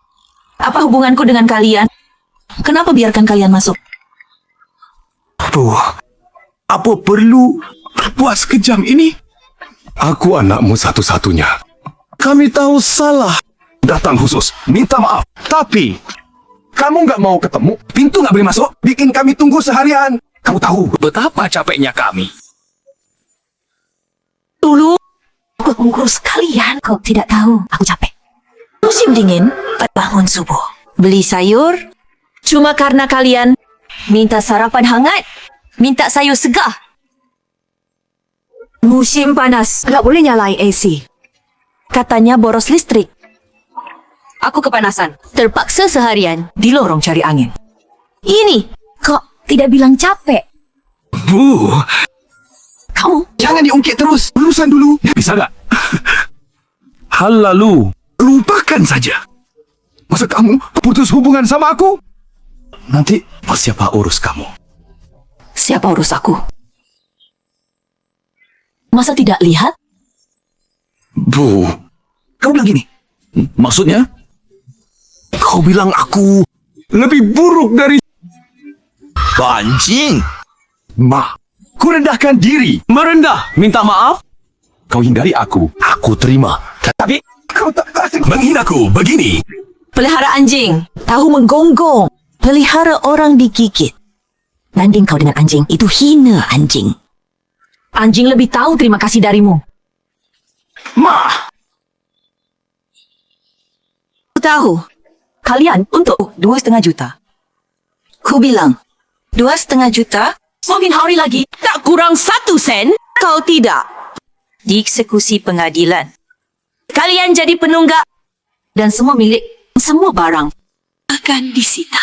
Apa hubunganku dengan kalian? Kenapa biarkan kalian masuk? Bu, apa perlu berbuat sekejam ini? Aku anakmu satu-satunya. Kami tahu salah. Datang khusus, minta maaf. Tapi, kamu nggak mau ketemu, pintu nggak boleh masuk, bikin kami tunggu seharian. Kamu tahu betapa capeknya kami. Dulu, aku mengurus kalian. Kau tidak tahu, aku capek. Musim dingin, bangun subuh. Beli sayur, cuma karena kalian minta sarapan hangat, minta sayur segar. Musim panas, nggak boleh nyalain AC. Katanya boros listrik. Aku kepanasan, terpaksa seharian di lorong cari angin. Ini, kok tidak bilang capek? Bu, kamu jangan diungkit terus. Lulusan dulu. Bisa nggak? Hal lalu, lupakan saja. Masa kamu putus hubungan sama aku? Nanti siapa urus kamu? Siapa urus aku? Masa tidak lihat? Bu, kamu bilang gini. Maksudnya? Kau bilang aku lebih buruk dari anjing. Ma, ku rendahkan diri. Merendah, minta maaf. Kau hindari aku terima. Tapi kau tak menghinaku begini. Pelihara anjing, tahu menggonggong. Pelihara orang digigit. Banding kau dengan anjing, itu hina anjing. Anjing lebih tahu terima kasih darimu. Ma, aku tahu. Kalian untuk 2,5 juta. Ku bilang, 2,5 juta, semakin hari lagi, tak kurang 1 sen. Kau tidak. Dieksekusi pengadilan. Kalian jadi penunggak. Dan semua milik, semua barang akan disita.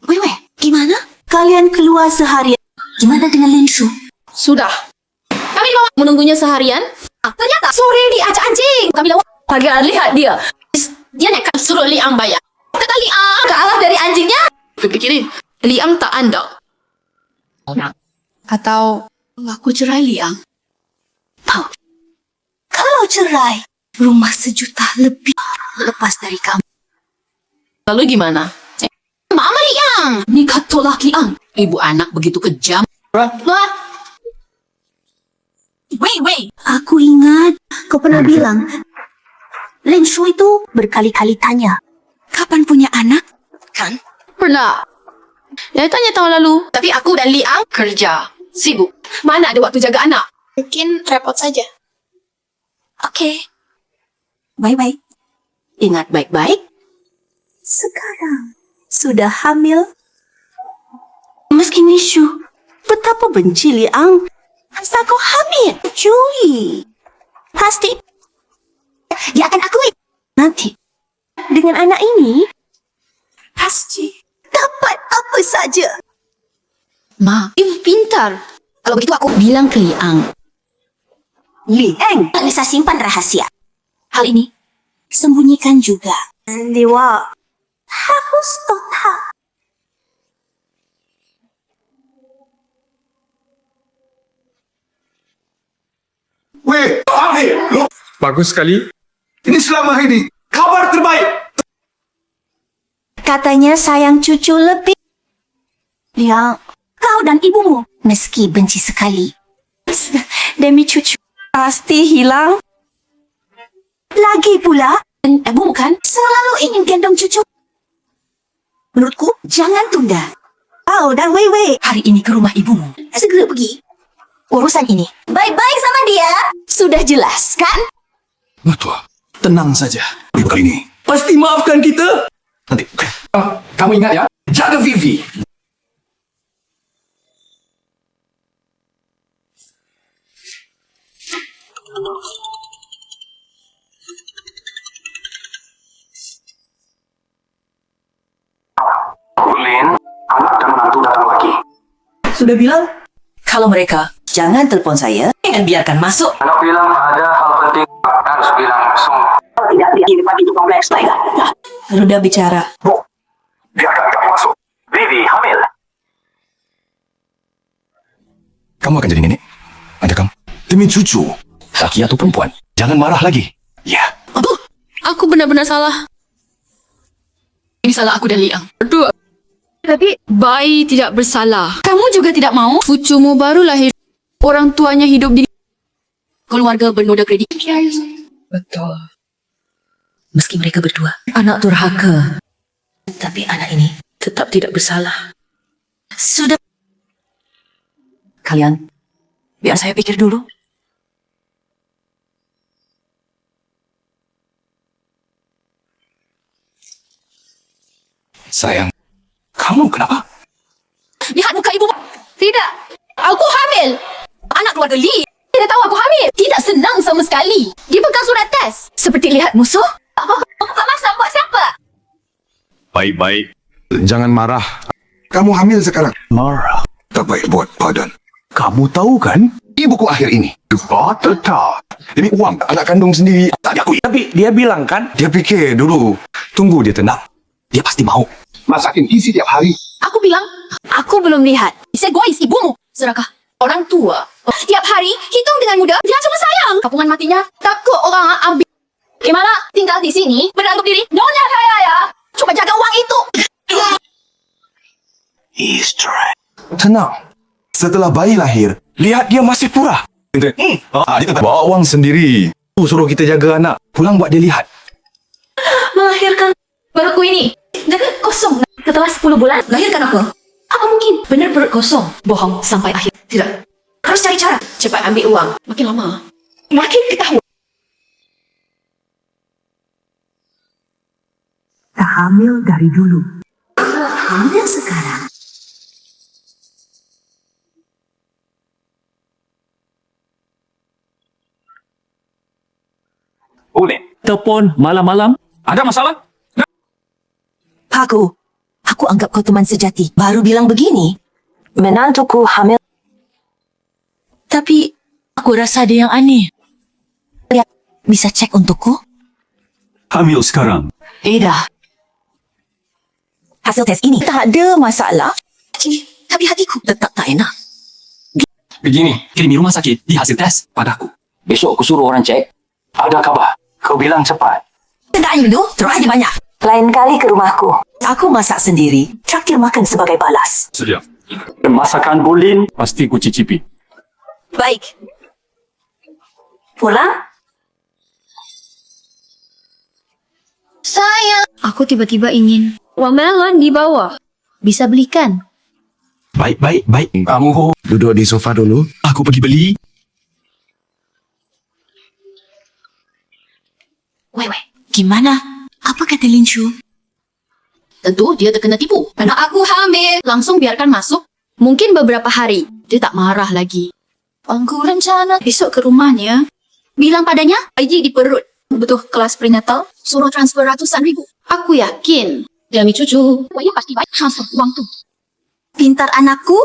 Wewe, gimana? Kalian keluar seharian. Gimana dengan Linshu? Sudah. Kami dibawa menunggunya seharian. Ternyata sore diajak anjing. Kami lawan. Kalian lihat dia. Dia nekat suruh Liang bayar. Kata Liang kalah dari anjingnya. Pikirin, Liang tak andal. Atau aku cerai Liang. Oh. Kalau cerai, rumah 1 juta lebih lepas dari kamu. Lalu gimana? Mama Liang, nikah tolak Liang. Ibu anak begitu kejam. Luar. Wei, aku ingat kau pernah bilang Linshu itu berkali-kali tanya, kapan punya anak? Kan? Pernah. Dia tanya tahun lalu. Tapi aku dan Liang kerja. Sibuk. Mana ada waktu jaga anak? Mungkin repot saja. Oke. Bye-bye. Ingat baik-baik. Sekarang sudah hamil. Meski Nishu betapa benci Liang, asal kau hamil, Jui. Pasti dia akan akui nanti dengan anak ini, pasti dapat apa saja. Ma, ibu pintar. Kalau begitu aku bilang ke Liang. Liang tak bisa simpan rahasia. Hal ini Sembunyikan juga. Dewa harus total. Weh, Ahir! Bagus sekali. Ini selama ini kabar terbaik. Katanya sayang cucu lebih. Liang, kau dan ibumu meski benci sekali. Demi cucu pasti hilang. Lagi pula, bukan selalu ingin gendong cucu. Menurutku, jangan tunda. Kau dan Wei hari ini ke rumah ibumu. Segera pergi. Urusan ini baik-baik sama dia. Sudah jelas, kan? Mertua, tenang saja. Kali ini Pasti maafkan kita. nanti. Kamu ingat ya, jaga Vivi. Lin, anak dan menantu datang lagi. Sudah bilang, kalau mereka jangan telepon saya, jangan biarkan masuk. Anak bilang ada hal penting harus bilang langsung. Tidak di depan itu kompleks, baiklah. Ruda bicara. Biarkan kami masuk. Vivi hamil. Kamu akan jadi nenek. Ada kamu. Demi cucu. Laki atau perempuan. Jangan marah lagi. Ya. Aku benar-benar salah. Ini salah aku dan Liang. Berdua. Tapi bayi tidak bersalah. Kamu juga tidak mau? Cucumu baru lahir. Orang tuanya hidup di keluarga bernoda kredit. Betul. Meski mereka berdua anak durhaka, tapi anak ini tetap tidak bersalah. Sudah. Kalian, biar saya pikir dulu. Sayang, kamu kenapa? Lihat muka ibu. Tidak. Aku hamil. Anak keluarga Lee. Dia tahu aku hamil. Tidak senang sama sekali. Dia pegang surat tes. Seperti lihat musuh. Buka masa buat siapa? Baik-baik. Jangan marah. Kamu hamil sekarang. Marah. Tak baik buat badan. Kamu tahu kan? Ibuku akhir ini. Tetap. Demi uang anak kandung sendiri. Tak diakui. Tapi dia bilang kan? Dia pikir dulu. Tunggu dia tenang. Dia pasti mau. Masakin isi tiap hari. Aku bilang, aku belum lihat. Segois ibumu. Serakah orang tua. Setiap hari, hitung dengan mudah. Dia cuma sayang. Kapungan matinya, takut orang ambil. Gimana? Tinggal di sini, beranggap diri. Nyonya kaya ya. Cuma jaga uang itu. Tenang. Setelah bayi lahir, lihat dia masih pura. Dia tetap bawa uang sendiri. Suruh kita jaga anak. Pulang buat dia lihat. Melahirkan baruku ini. Jaga kosong. Setelah 10 bulan, lahirkan apa? Apa mungkin benar perut kosong? Bohong sampai akhir. Tidak. Harus cari cara. Cepat ambil uang. Makin lama, makin ketahuan. Tak hamil dari dulu. Hamil sekarang. Boleh. Telepon malam-malam. Ada masalah? Aku anggap kau teman sejati. Baru bilang begini. Menantuku hamil. Tapi, aku rasa ada yang aneh. Lihat, bisa cek untukku? Hamil sekarang. Dah. Hasil tes ini tak ada masalah. Tapi hatiku tetap tak enak. Begini, kirimi rumah sakit di hasil tes padaku. Besok aku suruh orang cek. Ada kabar. Kau bilang cepat. Tak dulu, terus aja banyak. Lain kali ke rumahku. Aku masak sendiri. Traktir makan sebagai balas. Sudah. Masakan Bolin pasti ku cicipi. Baik. Pulang? Sayang. Aku tiba-tiba ingin watermelon di bawah. Bisa belikan? Baik. Kamu duduk di sofa dulu. Aku pergi beli. Wei, gimana? Apa kata Lin Shu? Tentu dia terkena tipu. Karena aku hamil. Langsung biarkan masuk. Mungkin beberapa hari. Dia tak marah lagi. Aku rencana besok ke rumahnya. Bilang padanya, Aiji di perut. Butuh kelas prenatal, suruh transfer ratusan ribu. Aku yakin demi cucu, Waya pasti baik transfer uang tuh. Pintar anakku.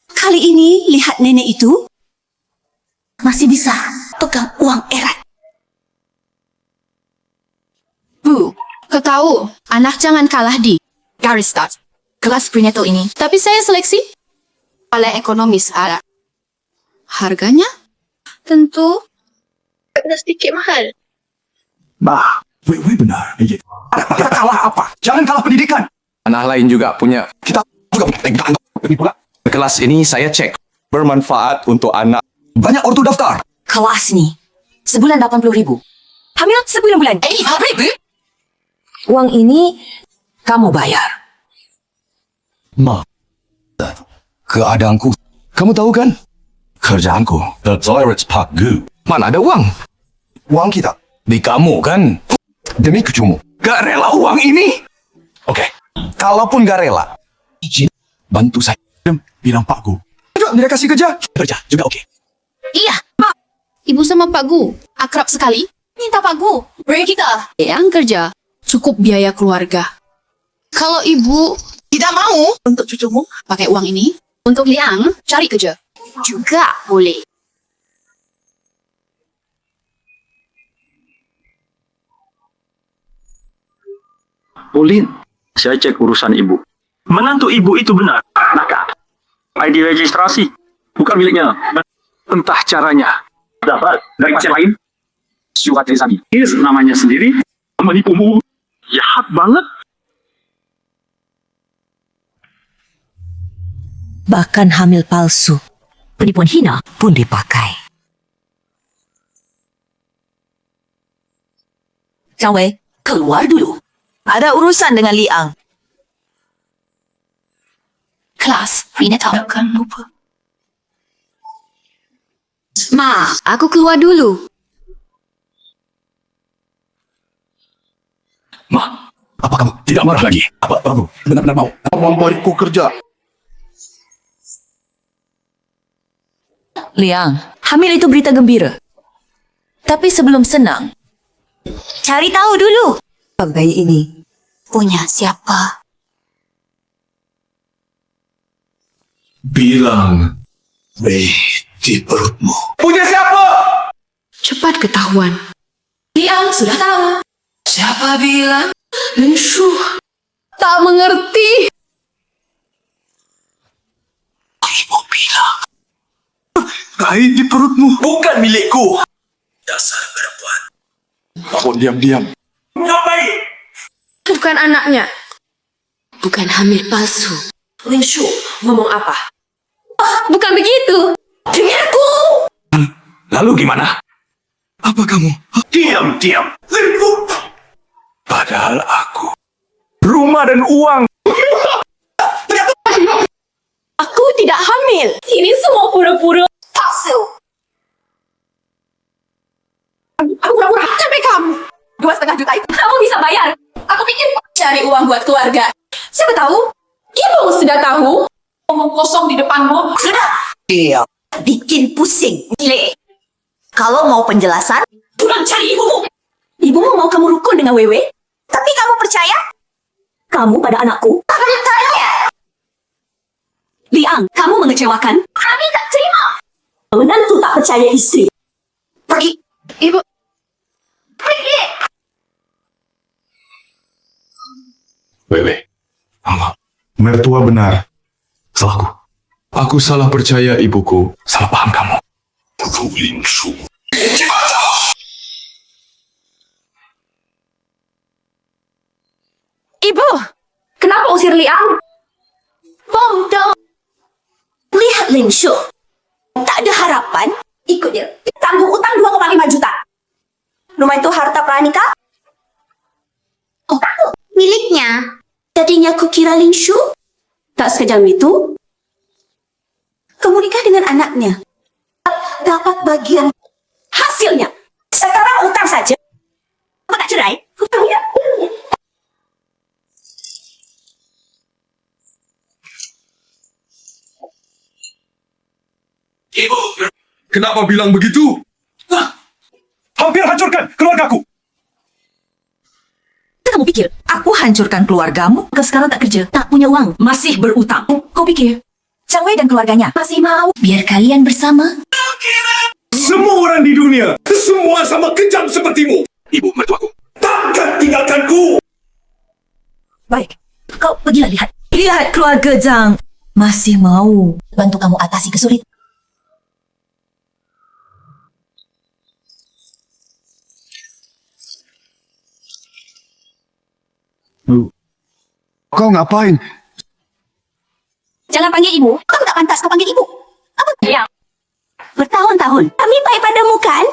Kali ini lihat nenek itu masih bisa pegang uang erat. Bu, kau tahu, anak jangan kalah di garis start kelas prenatal ini. Tapi saya seleksi oleh ekonomis ala. Harganya tentu agak sedikit mahal. Bah, Wewe benar. Kita kalah apa? Jangan kalah pendidikan. Anak lain juga punya. Kita juga punya. Kelas ini saya cek bermanfaat untuk anak. Banyak ortu daftar. Kelas ni, sebulan 80,000. Hamil sebulan-bulan. 80,000? Uang ini kamu bayar. Ma, keadaanku. Kamu tahu kan? Kerjaanku. The Toilets Park Goo. Mana ada uang? Uang kita. Di kamu kan? Demi cucumu. Gak rela uang ini? Oke. Kalaupun gak rela, izin bantu saya. Bilang Pak Gu. Juga mereka kasih kerja. Kerja juga oke. Iya, Pak. Ibu sama Pak Gu akrab sekali. Minta Pak Gu beri kita yang kerja cukup biaya keluarga. Kalau ibu tidak mau untuk cucumu pakai uang ini untuk Liang cari kerja juga boleh. Ulin, saya cek urusan ibu. Menantu ibu itu benar. Maka, ID registrasi bukan miliknya. Entah caranya. Dapat dari pasien lain. Surat Rizami. Ini namanya sendiri. Menipumu. Jahat banget. Bahkan hamil palsu, penipuan hina pun dipakai. Zhang Wei, keluar dulu. Ada urusan dengan Liang. Kelas prenatal. Jangan lupa. Ma, aku keluar dulu. Ma, apa kamu tidak marah lagi? Apa kamu benar-benar mau? Memberiku kerja. Liang, hamil itu berita gembira. Tapi sebelum senang, cari tahu dulu. Bayi ini Punya siapa? Bilang, Wei di perutmu. Punya siapa? Cepat ketahuan. Liang sudah tahu. Siapa bilang? Linshu tak mengerti. Ibu bilang, bayi di perutmu bukan milikku. Dasar perempuan. Kamu diam-diam. Ngapain? Bukan anaknya. Bukan hamil palsu. Linshu ngomong apa? Bukan begitu. Dengarku. Lalu gimana? Apa kamu? Diam-diam. Padahal aku rumah dan uang. Aku tidak hamil. Ini semua pura-pura palsu. Aku pura-pura sampai kamu. 2,5 juta itu kamu bisa bayar. Aku pikir cari uang buat keluarga. Siapa tahu? Ibu sudah tahu. Ngomong kosong di depanmu. Sudah. Iya. Bikin pusing. Gile. Kalau mau penjelasan, pulang cari ibumu. Ibumu mau kamu rukun dengan Wewe? Tapi kamu percaya? Kamu pada anakku? Tanya. Liang, kamu mengecewakan. Kami tak terima. Menantu tak percaya istri. Pergi. Ibu. Pergi. Wewe, Allah, mertua benar. Salahku. Aku salah percaya ibuku. Salah paham kamu. Linshu. Ibu, kenapa usir Liang? Bodoh. Lihat Linshu. Tak ada harapan. Ikut dia. Tanggung utang 2,5 juta. Rumah itu harta pranikah? Oh, miliknya. Tadinya aku kira Linshu. Tak sekejam itu. Kamu nikah dengan anaknya. Dapat bagian hasilnya. Sekarang utang saja. Kamu tak cerai? Hutangnya. Ibu, kenapa bilang begitu? hampir hancurkan keluargaku. Kamu pikir aku hancurkan keluargamu? Kau sekarang tak kerja, tak punya uang, masih berutang. Kau pikir Zhang Wei dan keluarganya masih mau biar kalian bersama? Semua orang di dunia, semua sama kejam sepertimu. Ibu mertuaku, takkan tinggalkanku. Baik, kau pergilah lihat. Lihat keluarga Zhang masih mau bantu kamu atasi kesulitan. Kau ngapain? Jangan panggil ibu. Kamu tak pantas kau panggil ibu. Apa dia? Bertahun-tahun kami baik padamu kan?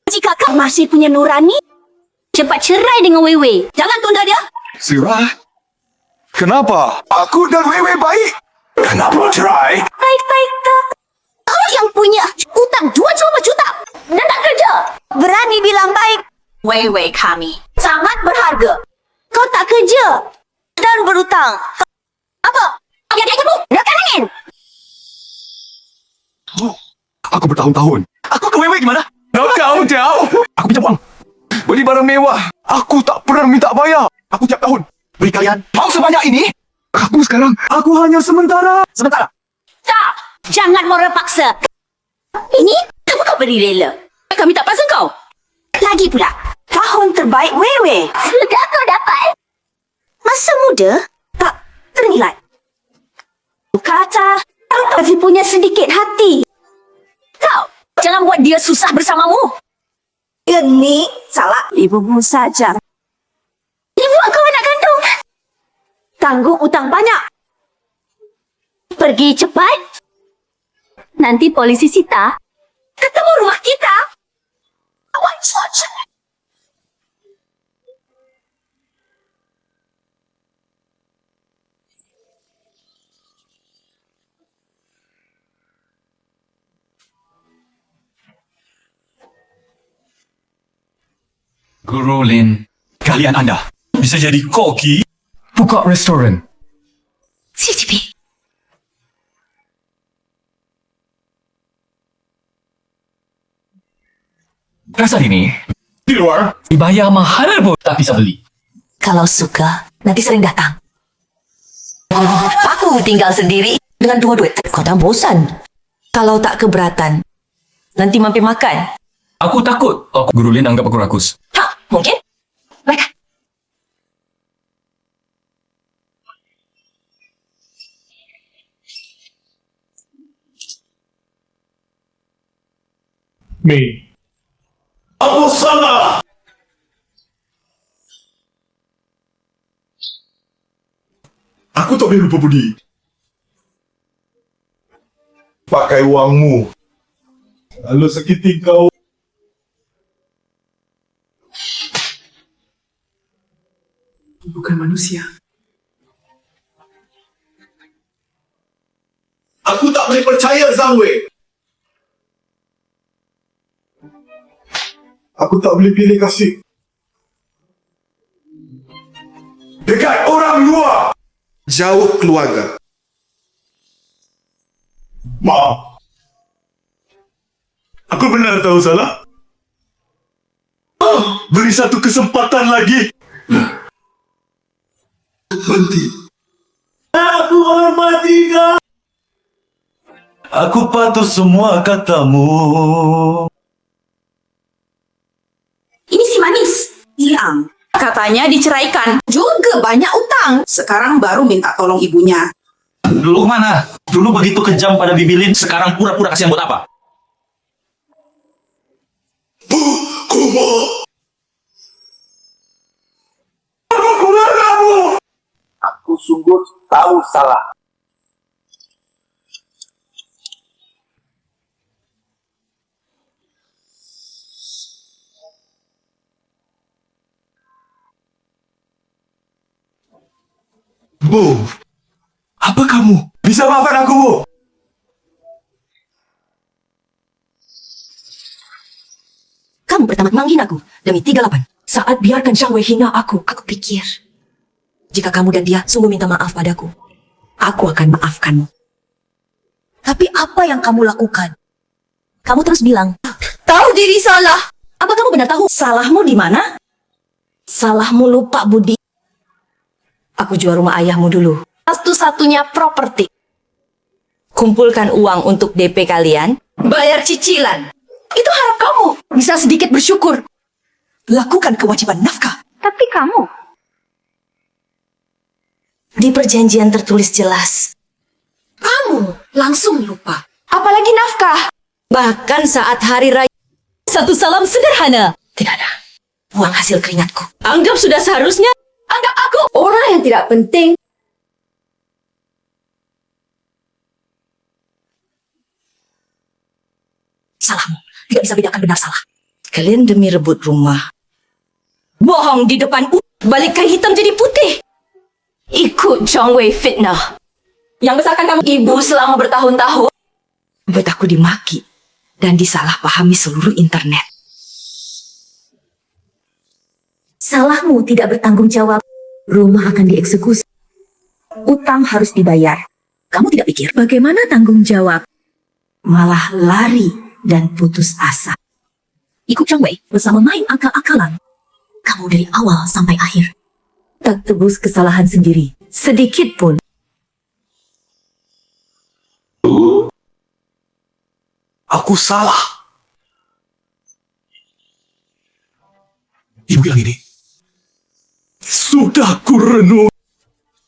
Jika kau masih punya nurani, cepat cerai dengan Wei Wei. Jangan tunda dia. Sirah? Kenapa? Aku dan Wewe baik. Kenapa cerai? Baik-baik tak. Kau yang punya utang 2 juta dan tak kerja. Berani bilang baik. Wei Wei kami sangat berharga. Kau tak kerja dan berutang. Apa? Yang dia kamu? Rekan angin. Aku bertahun-tahun. Aku ke Wewe gimana? Kau jauh. Aku pinjam uang. Beli barang mewah. Aku tak pernah minta bayar. Aku tiap tahun beri kalian. Mau sebanyak ini? Aku sekarang, aku hanya sementara. Sementara. Tak. Jangan moral paksa. Ini kamu kau beri rela. Kami tak paksa kau. Lagi pula, tahun terbaik Wewe. Sudah kau dapat. Masa muda tak ternilai. Kata kau masih punya sedikit hati. Kau jangan buat dia susah bersamamu. Ini salah ibumu saja. Ibu kau anak kandung. Tanggung utang banyak. Pergi cepat. Nanti polisi sita. Ketemu rumah kita. Awak saja. Guru Lin, kalian anda bisa jadi koki? Buka restoran. CCP. Rasa ini di luar dibayar mahal pun tak bisa beli. Kalau suka, nanti sering datang. Aku tinggal sendiri dengan 2 duit. Kau tak bosan? Kalau tak keberatan, nanti mampir makan. Aku takut Guru Lin anggap aku rakus. Mungkin? Baik. Mei. Aku salah. Aku tak boleh lupa budi. Pakai wangmu. Lalu sakiti kau. Bukan manusia. Aku tak boleh percaya Zhang Wei. Aku tak boleh pilih kasih. Dekat orang luar. Jauh keluarga. Maaf. Aku benar tahu salah. Beri satu kesempatan lagi. Berhenti. Aku hormati kau. Aku patuh semua katamu. Ini si manis. Liang. Katanya diceraikan. Juga banyak utang. Sekarang baru minta tolong ibunya. Dulu mana? Dulu begitu kejam pada Bibi Lin, sekarang pura-pura kasihan buat apa? Aku sungguh tahu salah. Bu, apa kamu? Bisa maafkan aku, Bu? Kamu pertama menghina aku demi 38. Saat biarkan Zhang Wei hina aku pikir jika kamu dan dia sungguh minta maaf padaku, aku akan maafkanmu. Tapi apa yang kamu lakukan? Kamu terus bilang, Tahu diri salah. Apa kamu benar tahu salahmu di mana? Salahmu lupa budi. Aku jual rumah ayahmu dulu. Satu-satunya properti. Kumpulkan uang untuk DP kalian. Bayar cicilan. Itu harap kamu bisa sedikit bersyukur. Lakukan kewajiban nafkah. Tapi kamu? Di perjanjian tertulis jelas. Kamu langsung lupa. Apalagi nafkah. Bahkan saat hari raya. Satu salam sederhana. Tidak ada. Uang hasil keringatku. Anggap sudah seharusnya. Anggap aku orang yang tidak penting. Salahmu. Tidak bisa bedakan benar salah. Kalian demi rebut rumah. Bohong di depan balikkan hitam jadi putih. Ikut Chong Wei fitnah. Yang besarkan kamu ibu selama bertahun-tahun. Buat aku dimaki. Dan disalahpahami seluruh internet. Salahmu tidak bertanggung jawab. Rumah akan dieksekusi. Utang harus dibayar. Kamu tidak pikir bagaimana tanggung jawab? Malah lari dan putus asa. Ikut Chong Wei bersama main akal-akalan. Kamu dari awal sampai akhir. Tak tebus kesalahan sendiri. Sedikit pun. Aku salah. Ibu yang ini. Sudah ku renung.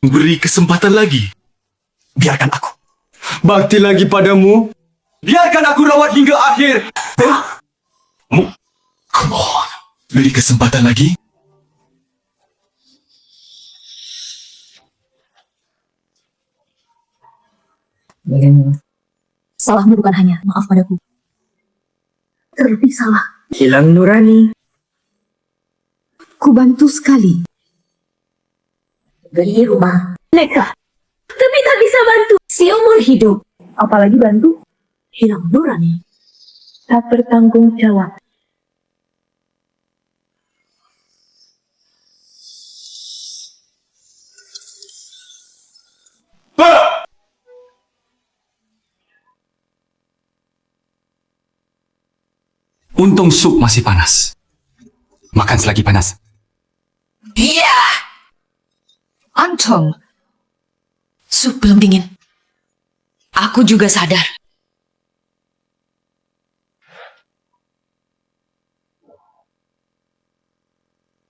Beri kesempatan lagi. Biarkan aku. Bakti lagi padamu. Biarkan aku rawat hingga akhir. Come on. Beri kesempatan lagi. Salahmu bukan hanya maaf padaku. Terlebih salah. Hilang nurani. Ku bantu sekali. Beli rumah. Neka. Tapi tak bisa bantu. Seumur hidup. Apalagi bantu. Hilang nurani. Tak bertanggung jawab. Untung sup masih panas. Makan selagi panas. Iya. Antong. Sup belum dingin. Aku juga sadar.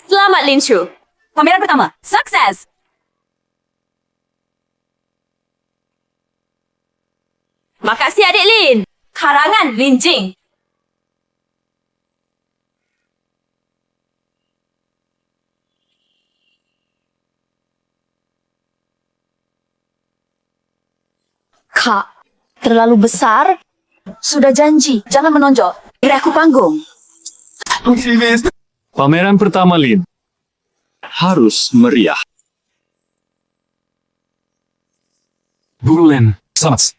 Selamat Linshu. Pameran pertama. Sukses. Makasih adik Lin. Karangan Lin Jing. Kak, terlalu besar. Sudah janji, jangan menonjol. Beri aku panggung. Pameran pertama Lin. Harus meriah. Guru Lin, selamat.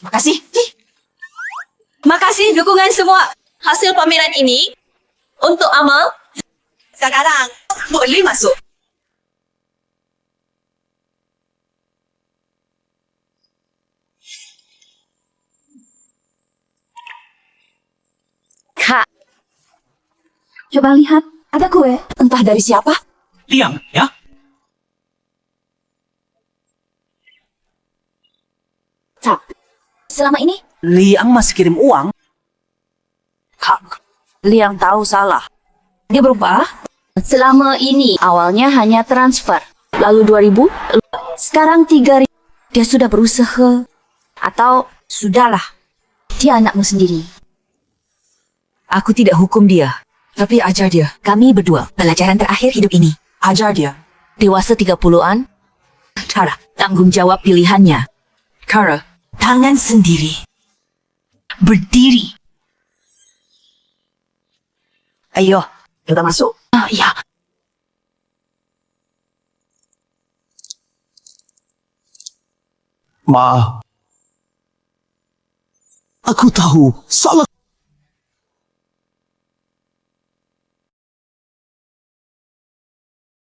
Makasih. Makasih dukungan semua. Hasil pameran ini untuk Amal. Sekarang boleh masuk. Kak, coba lihat. Ada kue. Entah dari siapa. Diam, ya. Kak, selama ini Liang masih kirim uang. Kak, Liang tahu salah. Dia berubah. Selama ini awalnya hanya transfer. Lalu 2000, sekarang 3000. Dia sudah berusaha. Atau sudahlah. Dia anakmu sendiri. Aku tidak hukum dia. Tapi ajar dia. Kami berdua. Pelajaran terakhir hidup ini. Ajar dia. Dewasa 30-an. Cara tanggung jawab pilihannya. Kara, tangan sendiri. Berdiri. Ayo, kita masuk. Ya. Ma. Aku tahu salah.